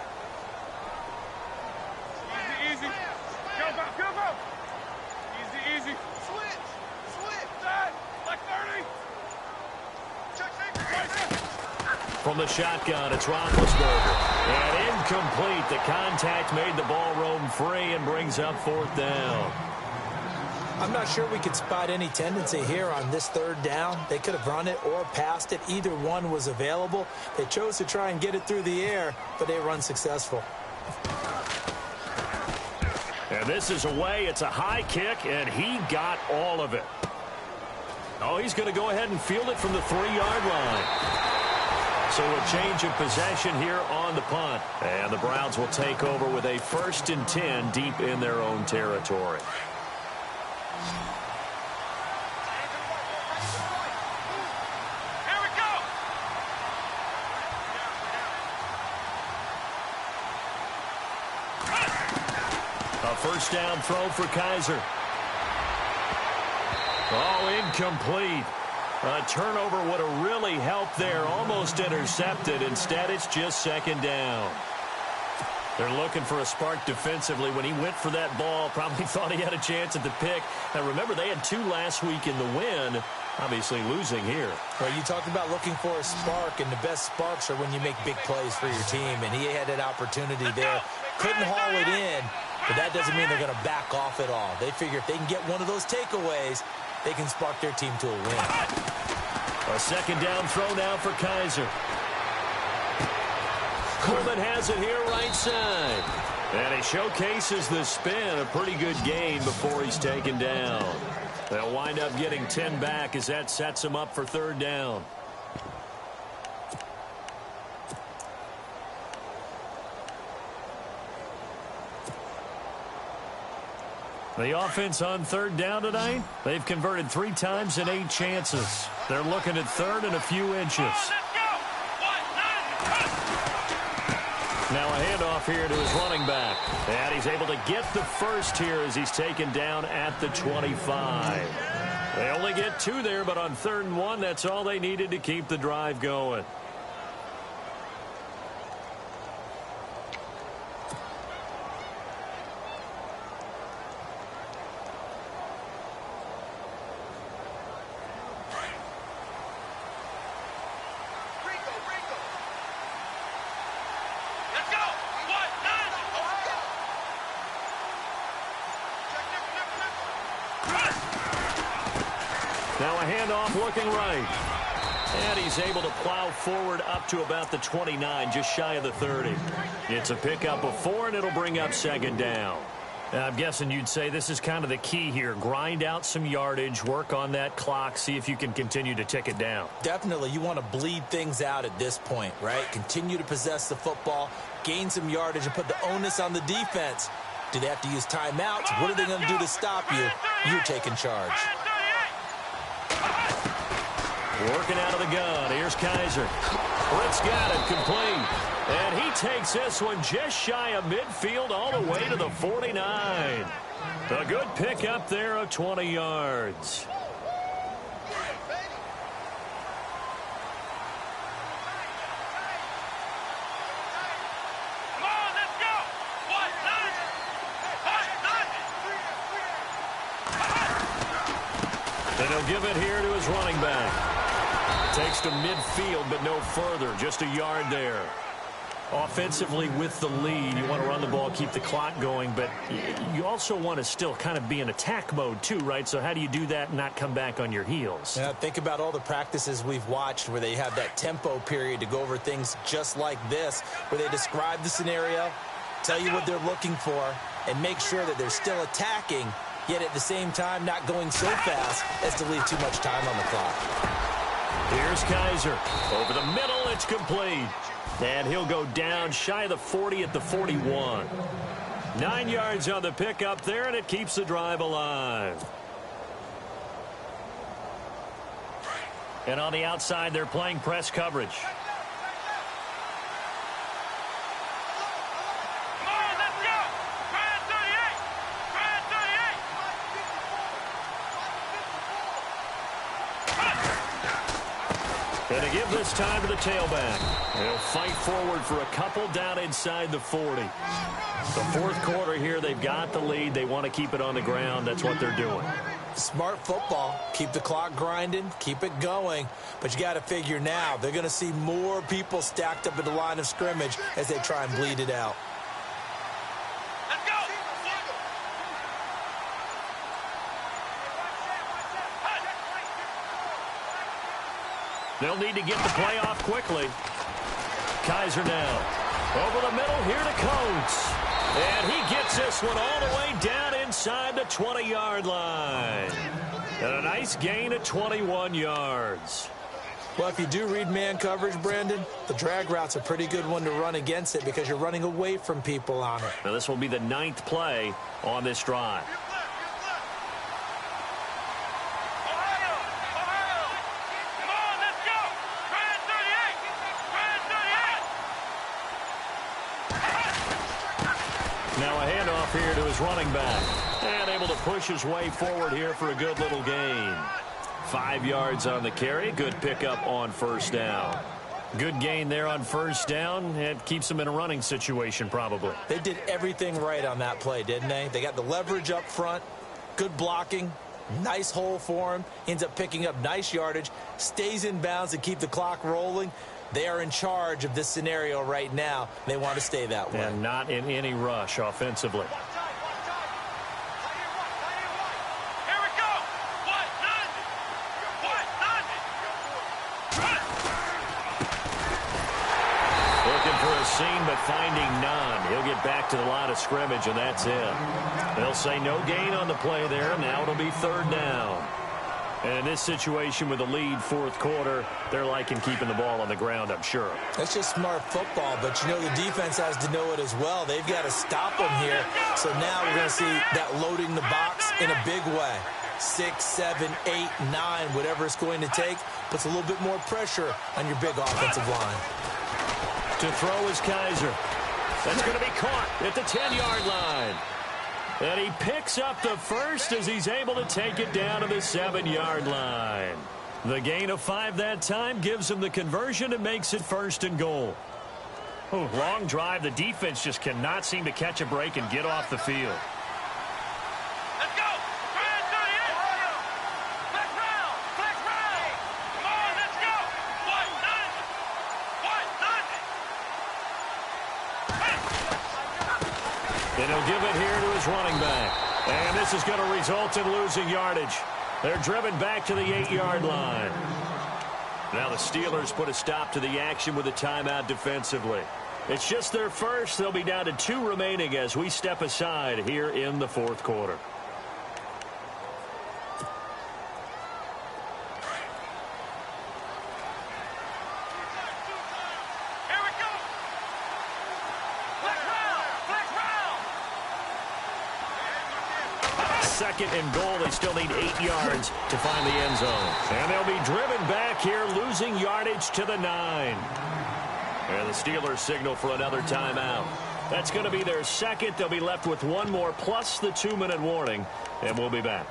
Easy, easy. Go. Easy, easy. Switch. That. Like 30. Check 50. From the shotgun, it's Roethlisberger. And incomplete. The contact made the ball roam free and brings up 4th down. I'm not sure we could spot any tendency here on this 3rd down. They could have run it or passed it. Either one was available. They chose to try and get it through the air, but they were unsuccessful. And this is away. It's a high kick, and he got all of it. Oh, he's going to go ahead and field it from the 3-yard line. So a change of possession here on the punt. And the Browns will take over with a 1st and 10 deep in their own territory. Here we go. A 1st down throw for Kaiser. Oh, incomplete. A turnover would have really helped there. Almost intercepted. Instead, it's just 2nd down. They're looking for a spark defensively. When he went for that ball, probably thought he had a chance at the pick. Now, remember, they had 2 last week in the win. Obviously losing here. Well, you talked about looking for a spark, and the best sparks are when you make big plays for your team, and he had that opportunity there. Couldn't haul it in, but that doesn't mean they're going to back off at all. They figure if they can get one of those takeaways, they can spark their team to a win. A 2nd down throw now for Kaiser. Coleman has it here right side. And he showcases the spin. A pretty good game before he's taken down. They'll wind up getting 10 back as that sets them up for 3rd down. The offense on 3rd down tonight, they've converted 3 times in 8 chances. They're looking at 3rd and a few inches. Now a handoff here to his running back. And he's able to get the 1st here as he's taken down at the 25. They only get 2 there, but on 3rd and 1, that's all they needed to keep the drive going. Now a handoff looking right. And he's able to plow forward up to about the 29, just shy of the 30. It's a pickup of 4, and it'll bring up 2nd down. I'm guessing you'd say this is kind of the key here. Grind out some yardage, work on that clock, see if you can continue to tick it down. Definitely, you want to bleed things out at this point, right? Continue to possess the football, gain some yardage, and put the onus on the defense. Do they have to use timeouts? What are they going to do to stop you? You're taking charge. Working out of the gun. Here's Kaiser. Britt's got it complete. And he takes this one just shy of midfield all the way to the 49. A good pickup there of 20 yards. And he'll give it here to his running back. Takes to midfield, but no further. Just a yard there. Offensively with the lead, you want to run the ball, keep the clock going, but you also want to still kind of be in attack mode too, right? So how do you do that and not come back on your heels? Yeah, think about all the practices we've watched where they have that tempo period to go over things just like this, where they describe the scenario, tell you what they're looking for, and make sure that they're still attacking, yet at the same time not going so fast as to leave too much time on the clock. Here's Kaiser. Over the middle, it's complete. And he'll go down shy of the 40 at the 41. 9 yards on the pickup there, and it keeps the drive alive. And on the outside, they're playing press coverage. And to give this time to the tailback. They'll fight forward for a couple down inside the 40. The 4th quarter here, they've got the lead. They want to keep it on the ground. That's what they're doing. Smart football. Keep the clock grinding. Keep it going. But you got to figure now, they're going to see more people stacked up at the line of scrimmage as they try and bleed it out. They'll need to get the play off quickly. Kaiser now. Over the middle, here to Coates. And he gets this one all the way down inside the 20-yard line. And a nice gain of 21 yards. Well, if you do read man coverage, Brandon, the drag route's a pretty good one to run against it because you're running away from people on it. Now, this will be the 9th play on this drive. Now a handoff here to his running back. And able to push his way forward here for a good little gain. 5 yards on the carry. Good pickup on first down. Good gain there on first down. It keeps them in a running situation probably. They did everything right on that play, didn't they? They got the leverage up front. Good blocking. Nice hole for him. Ends up picking up nice yardage. Stays in bounds to keep the clock rolling. They are in charge of this scenario right now. They want to stay that way. And not in any rush offensively. Scene, but finding none. He'll get back to the line of scrimmage, and that's it. They'll say no gain on the play there. Now it'll be 3rd down. And in this situation with a lead 4th quarter, they're liking keeping the ball on the ground, I'm sure. That's just smart football, but you know the defense has to know it as well. They've got to stop them here. So now we're going to see that loading the box in a big way. 6, 7, 8, 9, whatever it's going to take, puts a little bit more pressure on your big offensive line. To throw is Kaiser. That's going to be caught at the 10-yard line. And he picks up the first as he's able to take it down to the 7-yard line. The gain of 5 that time gives him the conversion and makes it 1st and goal. Oh, long drive. The defense just cannot seem to catch a break and get off the field. And he'll give it here to his running back. And this is going to result in losing yardage. They're driven back to the 8-yard line. Now the Steelers put a stop to the action with a timeout defensively. It's just their first. They'll be down to 2 remaining as we step aside here in the 4th quarter. Second and goal. They still need 8 yards to find the end zone. And they'll be driven back here, losing yardage to the 9. And the Steelers signal for another timeout. That's going to be their second. They'll be left with 1 more plus the 2-minute warning. And we'll be back.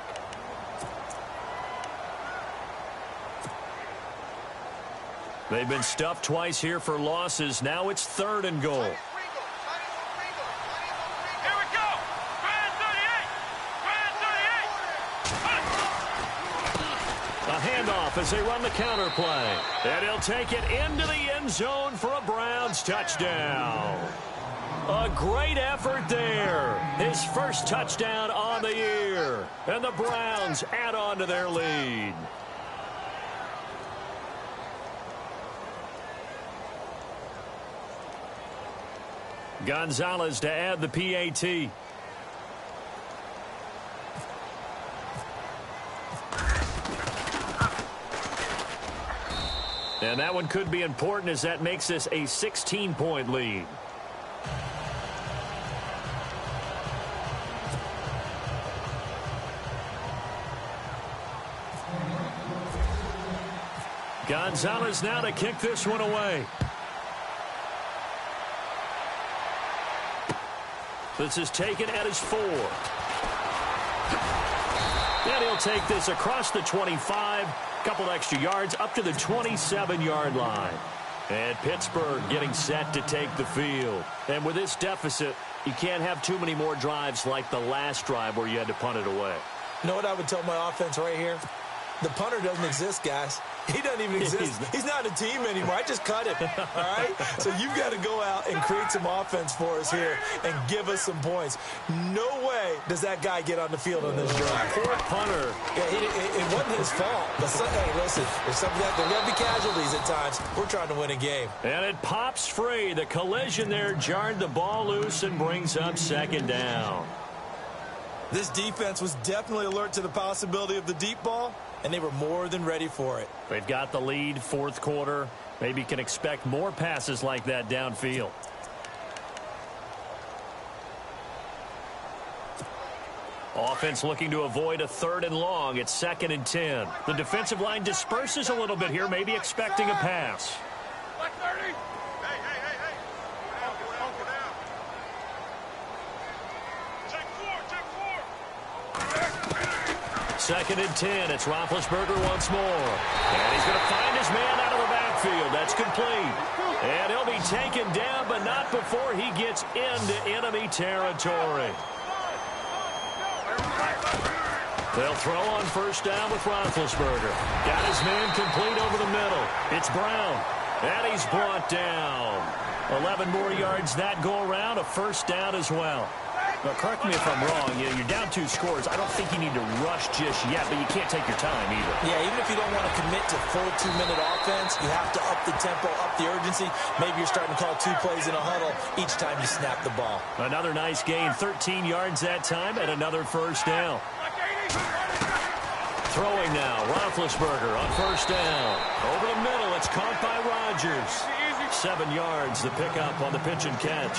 They've been stuffed twice here for losses. Now it's 3rd and goal. Handoff as they run the counter play. And he'll take it into the end zone for a Browns touchdown. A great effort there. His first touchdown on the year. And the Browns add on to their lead. Gonzalez to add the PAT. And that one could be important as that makes this a 16-point lead. Gonzalez now to kick this one away. This is taken at his 4. And he'll take this across the 25. Couple extra yards up to the 27-yard line. And Pittsburgh getting set to take the field. And with this deficit, you can't have too many more drives like the last drive where you had to punt it away. You know what I would tell my offense right here? The punter doesn't exist, guys. He doesn't even exist. He's not a team anymore. I just cut him, all right? So you've got to go out and create some offense for us here and give us some points. No way does that guy get on the field on this drive. Poor punter. Yeah, it wasn't his fault. But hey, listen, there's something that there's going to be casualties at times. We're trying to win a game. And it pops free. The collision there jarred the ball loose and brings up second down. This defense was definitely alert to the possibility of the deep ball, and they were more than ready for it. They've got the lead, fourth quarter. Maybe can expect more passes like that downfield. Offense looking to avoid a 3rd and long. It's 2nd and 10. The defensive line disperses a little bit here, maybe expecting a pass. Like 30. Hey. Go down. Check 4. 2nd and 10. It's Roethlisberger once more. And he's going to find his man out of the backfield. That's complete. And he'll be taken down, but not before he gets into enemy territory. They'll throw on first down with Roethlisberger. Got his man complete over the middle. It's Brown. And he's brought down. 11 more yards that go around. A first down as well. Now, correct me if I'm wrong. You're down 2 scores. I don't think you need to rush just yet, but you can't take your time either. Yeah, even if you don't want to commit to full 2-minute offense, you have to up the tempo, up the urgency. Maybe you're starting to call 2 plays in a huddle each time you snap the ball. Another nice gain, 13 yards that time, and another first down. Throwing now, Roethlisberger on first down. Over the middle, it's caught by Rodgers. 7 yards, the pickup on the pitch and catch.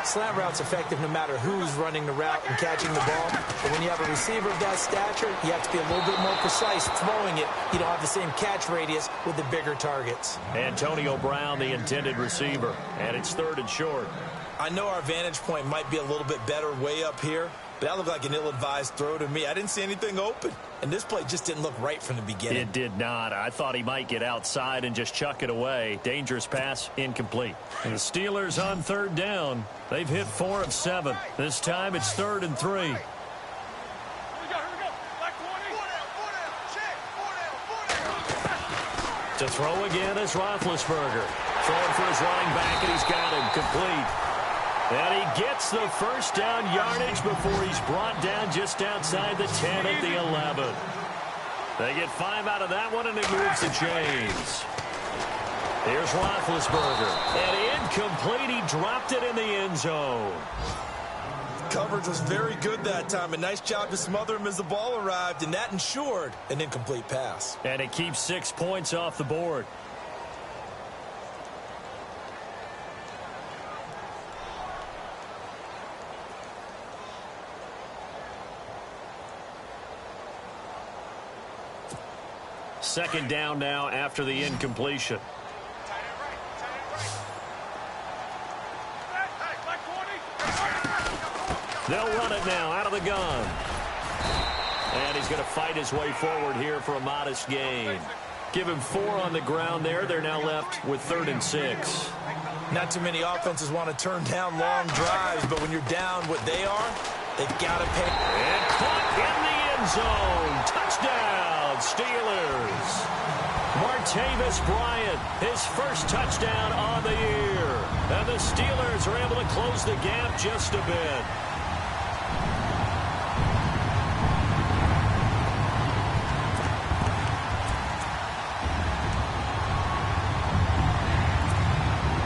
Slant route's effective no matter who's running the route and catching the ball. But when you have a receiver of that stature, you have to be a little bit more precise throwing it. You don't have the same catch radius with the bigger targets. Antonio Brown, the intended receiver. And it's 3rd and short. I know our vantage point might be a little bit better way up here, but that looked like an ill-advised throw to me. I didn't see anything open, and this play just didn't look right from the beginning. It did not. I thought he might get outside and just chuck it away. Dangerous pass, incomplete. And the Steelers on 3rd down. They've hit 4 of 7. This time it's 3rd and 3. Here we go. Like 20. 4 down. Check. 4 down. To throw again is Roethlisberger. Throwing for his running back, and he's got him complete. And he gets the first down yardage before he's brought down just outside the 10 at the 11. They get 5 out of that one, and it moves the chains. Here's Roethlisberger. And incomplete. He dropped it in the end zone. Coverage was very good that time. A nice job to smother him as the ball arrived, and that ensured an incomplete pass. And it keeps 6 points off the board. Second down now after the incompletion. They'll run it now out of the gun. And he's going to fight his way forward here for a modest gain. Give him 4 on the ground there. They're now left with 3rd and 6. Not too many offenses want to turn down long drives, but when you're down what they are, they've got to pay. And caught in the end zone. Touchdown, Steelers. Martavis Bryant, his first touchdown on the year. And the Steelers are able to close the gap just a bit.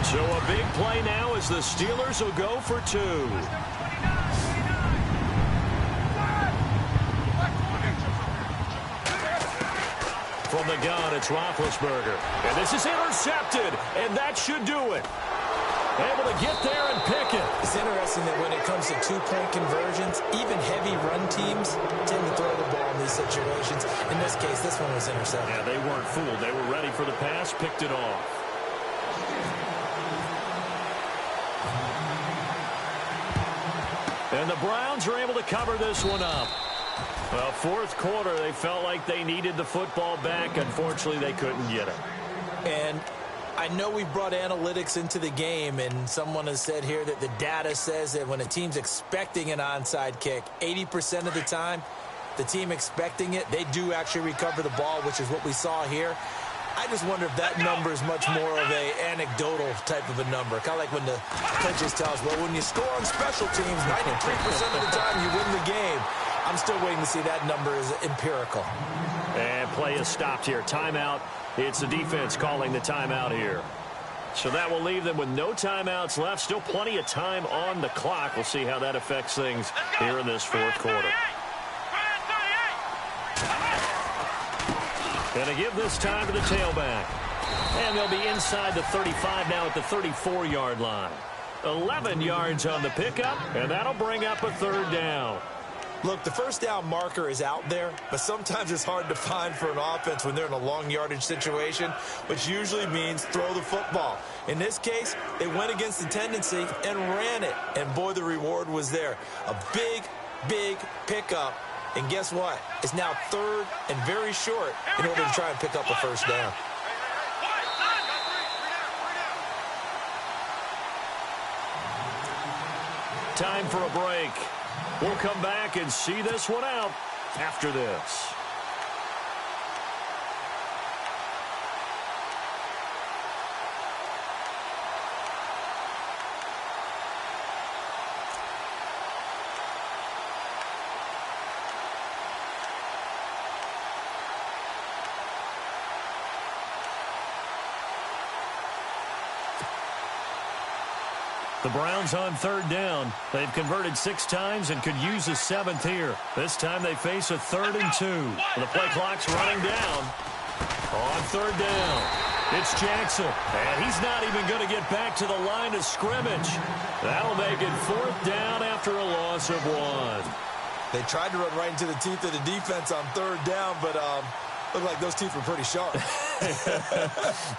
So a big play now as the Steelers will go for 2. From the gun, it's Roethlisberger. And this is intercepted, and that should do it. Able to get there and pick it. It's interesting that when it comes to 2-point conversions, even heavy run teams tend to throw the ball in these situations. In this case, this one was intercepted. Yeah, they weren't fooled. They were ready for the pass, picked it off. And the Browns are able to cover this one up. Well, fourth quarter, they felt like they needed the football back. Unfortunately, they couldn't get it. And I know we brought analytics into the game, and someone has said here that the data says that when a team's expecting an onside kick, 80% of the time, the team expecting it, they do actually recover the ball, which is what we saw here. I just wonder if that number is much more of a anecdotal type of a number. Kind of like when the coaches tell us, well, when you score on special teams, 93% of the time you win the game. I'm still waiting to see that number is empirical. And play is stopped here. Timeout. It's the defense calling the timeout here. So that will leave them with no timeouts left. Still plenty of time on the clock. We'll see how that affects things here in this fourth quarter. Going to give this time to the tailback. And they'll be inside the 35 now at the 34-yard line. 11 yards on the pickup, and that'll bring up a third down. Look, the first down marker is out there, but sometimes it's hard to find for an offense when they're in a long yardage situation, which usually means throw the football. In this case, they went against the tendency and ran it, and boy, the reward was there. A big, big pickup, and guess what? It's now third and very short in order to try and pick up a first down. Time for a break. We'll come back and see this one out after this. The Browns on third down. They've converted 6 times and could use a 7th here. This time they face a 3rd and 2. The play clock's running down. On third down, it's Jackson. And he's not even going to get back to the line of scrimmage. That'll make it 4th down after a loss of 1. They tried to run right into the teeth of the defense on third down, but looked like those teeth were pretty sharp.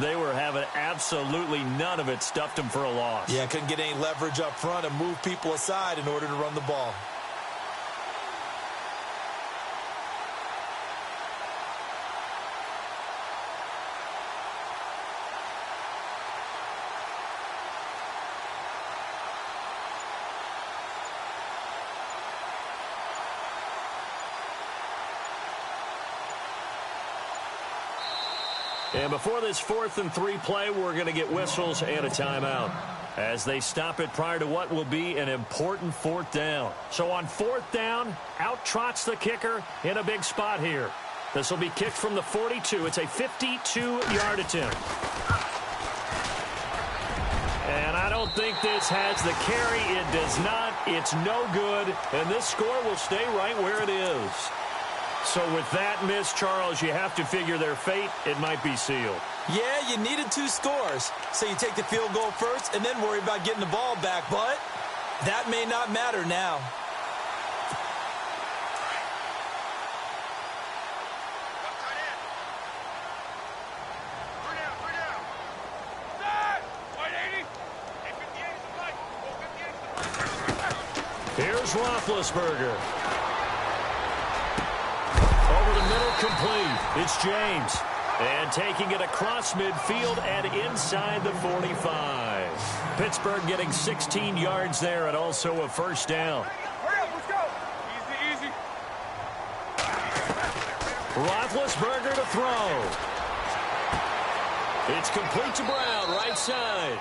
They were having absolutely none of it. Stuffed them for a loss. Yeah, couldn't get any leverage up front and move people aside in order to run the ball. And before this 4th and 3 play, we're going to get whistles and a timeout as they stop it prior to what will be an important 4th down. So on 4th down, out trots the kicker in a big spot here. This will be kicked from the 42. It's a 52-yard attempt. And I don't think this has the carry. It does not. It's no good. And this score will stay right where it is. So with that miss, Charles, you have to figure their fate. It might be sealed. Yeah, you needed 2 scores. So you take the field goal first and then worry about getting the ball back. But that may not matter now. Here's Roethlisberger. Over the middle, complete. It's James. And taking it across midfield and inside the 45. Pittsburgh getting 16 yards there and also a first down. Hurry up, let's go. Easy, easy. Roethlisberger to throw. It's complete to Brown, right side.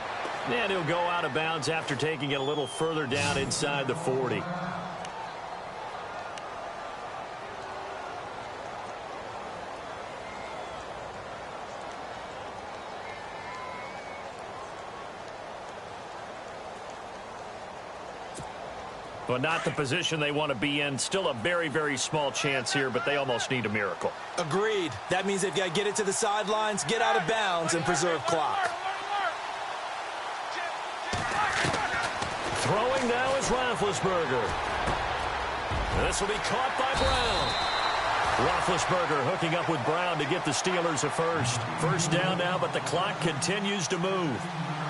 And he'll go out of bounds after taking it a little further down inside the 40. But not the position they want to be in. Still a very, very small chance here, but they almost need a miracle. Agreed. That means they've got to get it to the sidelines, get out of bounds, and preserve clock. Throwing now is Roethlisberger. This will be caught by Brown. Roethlisberger hooking up with Brown to get the Steelers a first. First down now, but the clock continues to move.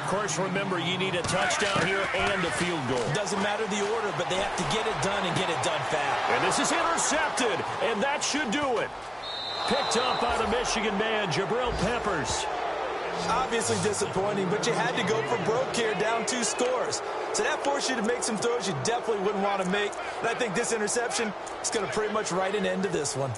Of course, remember, you need a touchdown here and a field goal. Doesn't matter the order, but they have to get it done and get it done fast. And this is intercepted, and that should do it. Picked up by the Michigan man, Jabril Peppers. Obviously disappointing, but you had to go for broke here, down 2 scores. So that forced you to make some throws you definitely wouldn't want to make. And I think this interception is going to pretty much write an end to this one.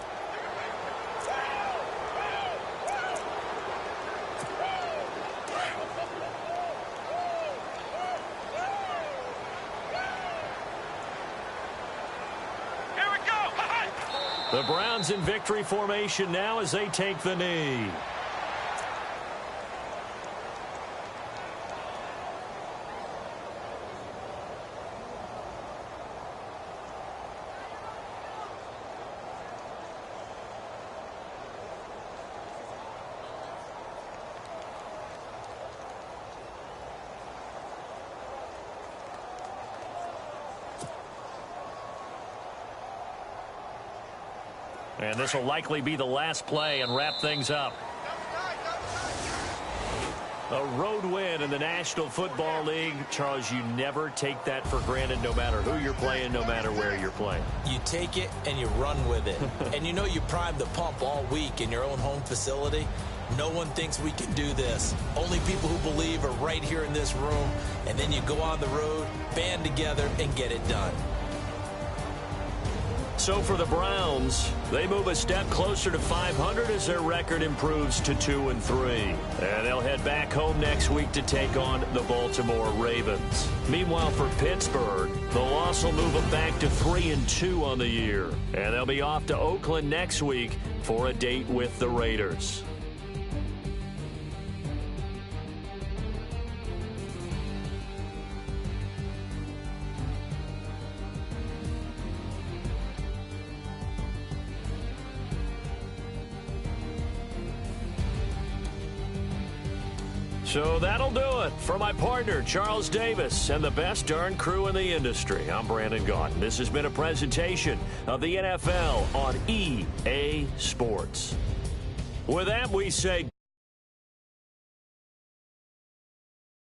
The Browns in victory formation now as they take the knee. And this will likely be the last play and wrap things up. A road win in the National Football League. Charles, you never take that for granted no matter who you're playing, no matter where you're playing. You take it and you run with it. And you know you primed the pump all week in your own home facility. No one thinks we can do this. Only people who believe are right here in this room. And then you go on the road, band together, and get it done. So for the Browns, they move a step closer to 500 as their record improves to 2-3. And they'll head back home next week to take on the Baltimore Ravens. Meanwhile, for Pittsburgh, the loss will move them back to 3-2 on the year. And they'll be off to Oakland next week for a date with the Raiders. So that'll do it. For my partner, Charles Davis, and the best darn crew in the industry, I'm Brandon Gaudin. This has been a presentation of the NFL on EA Sports. With that, we say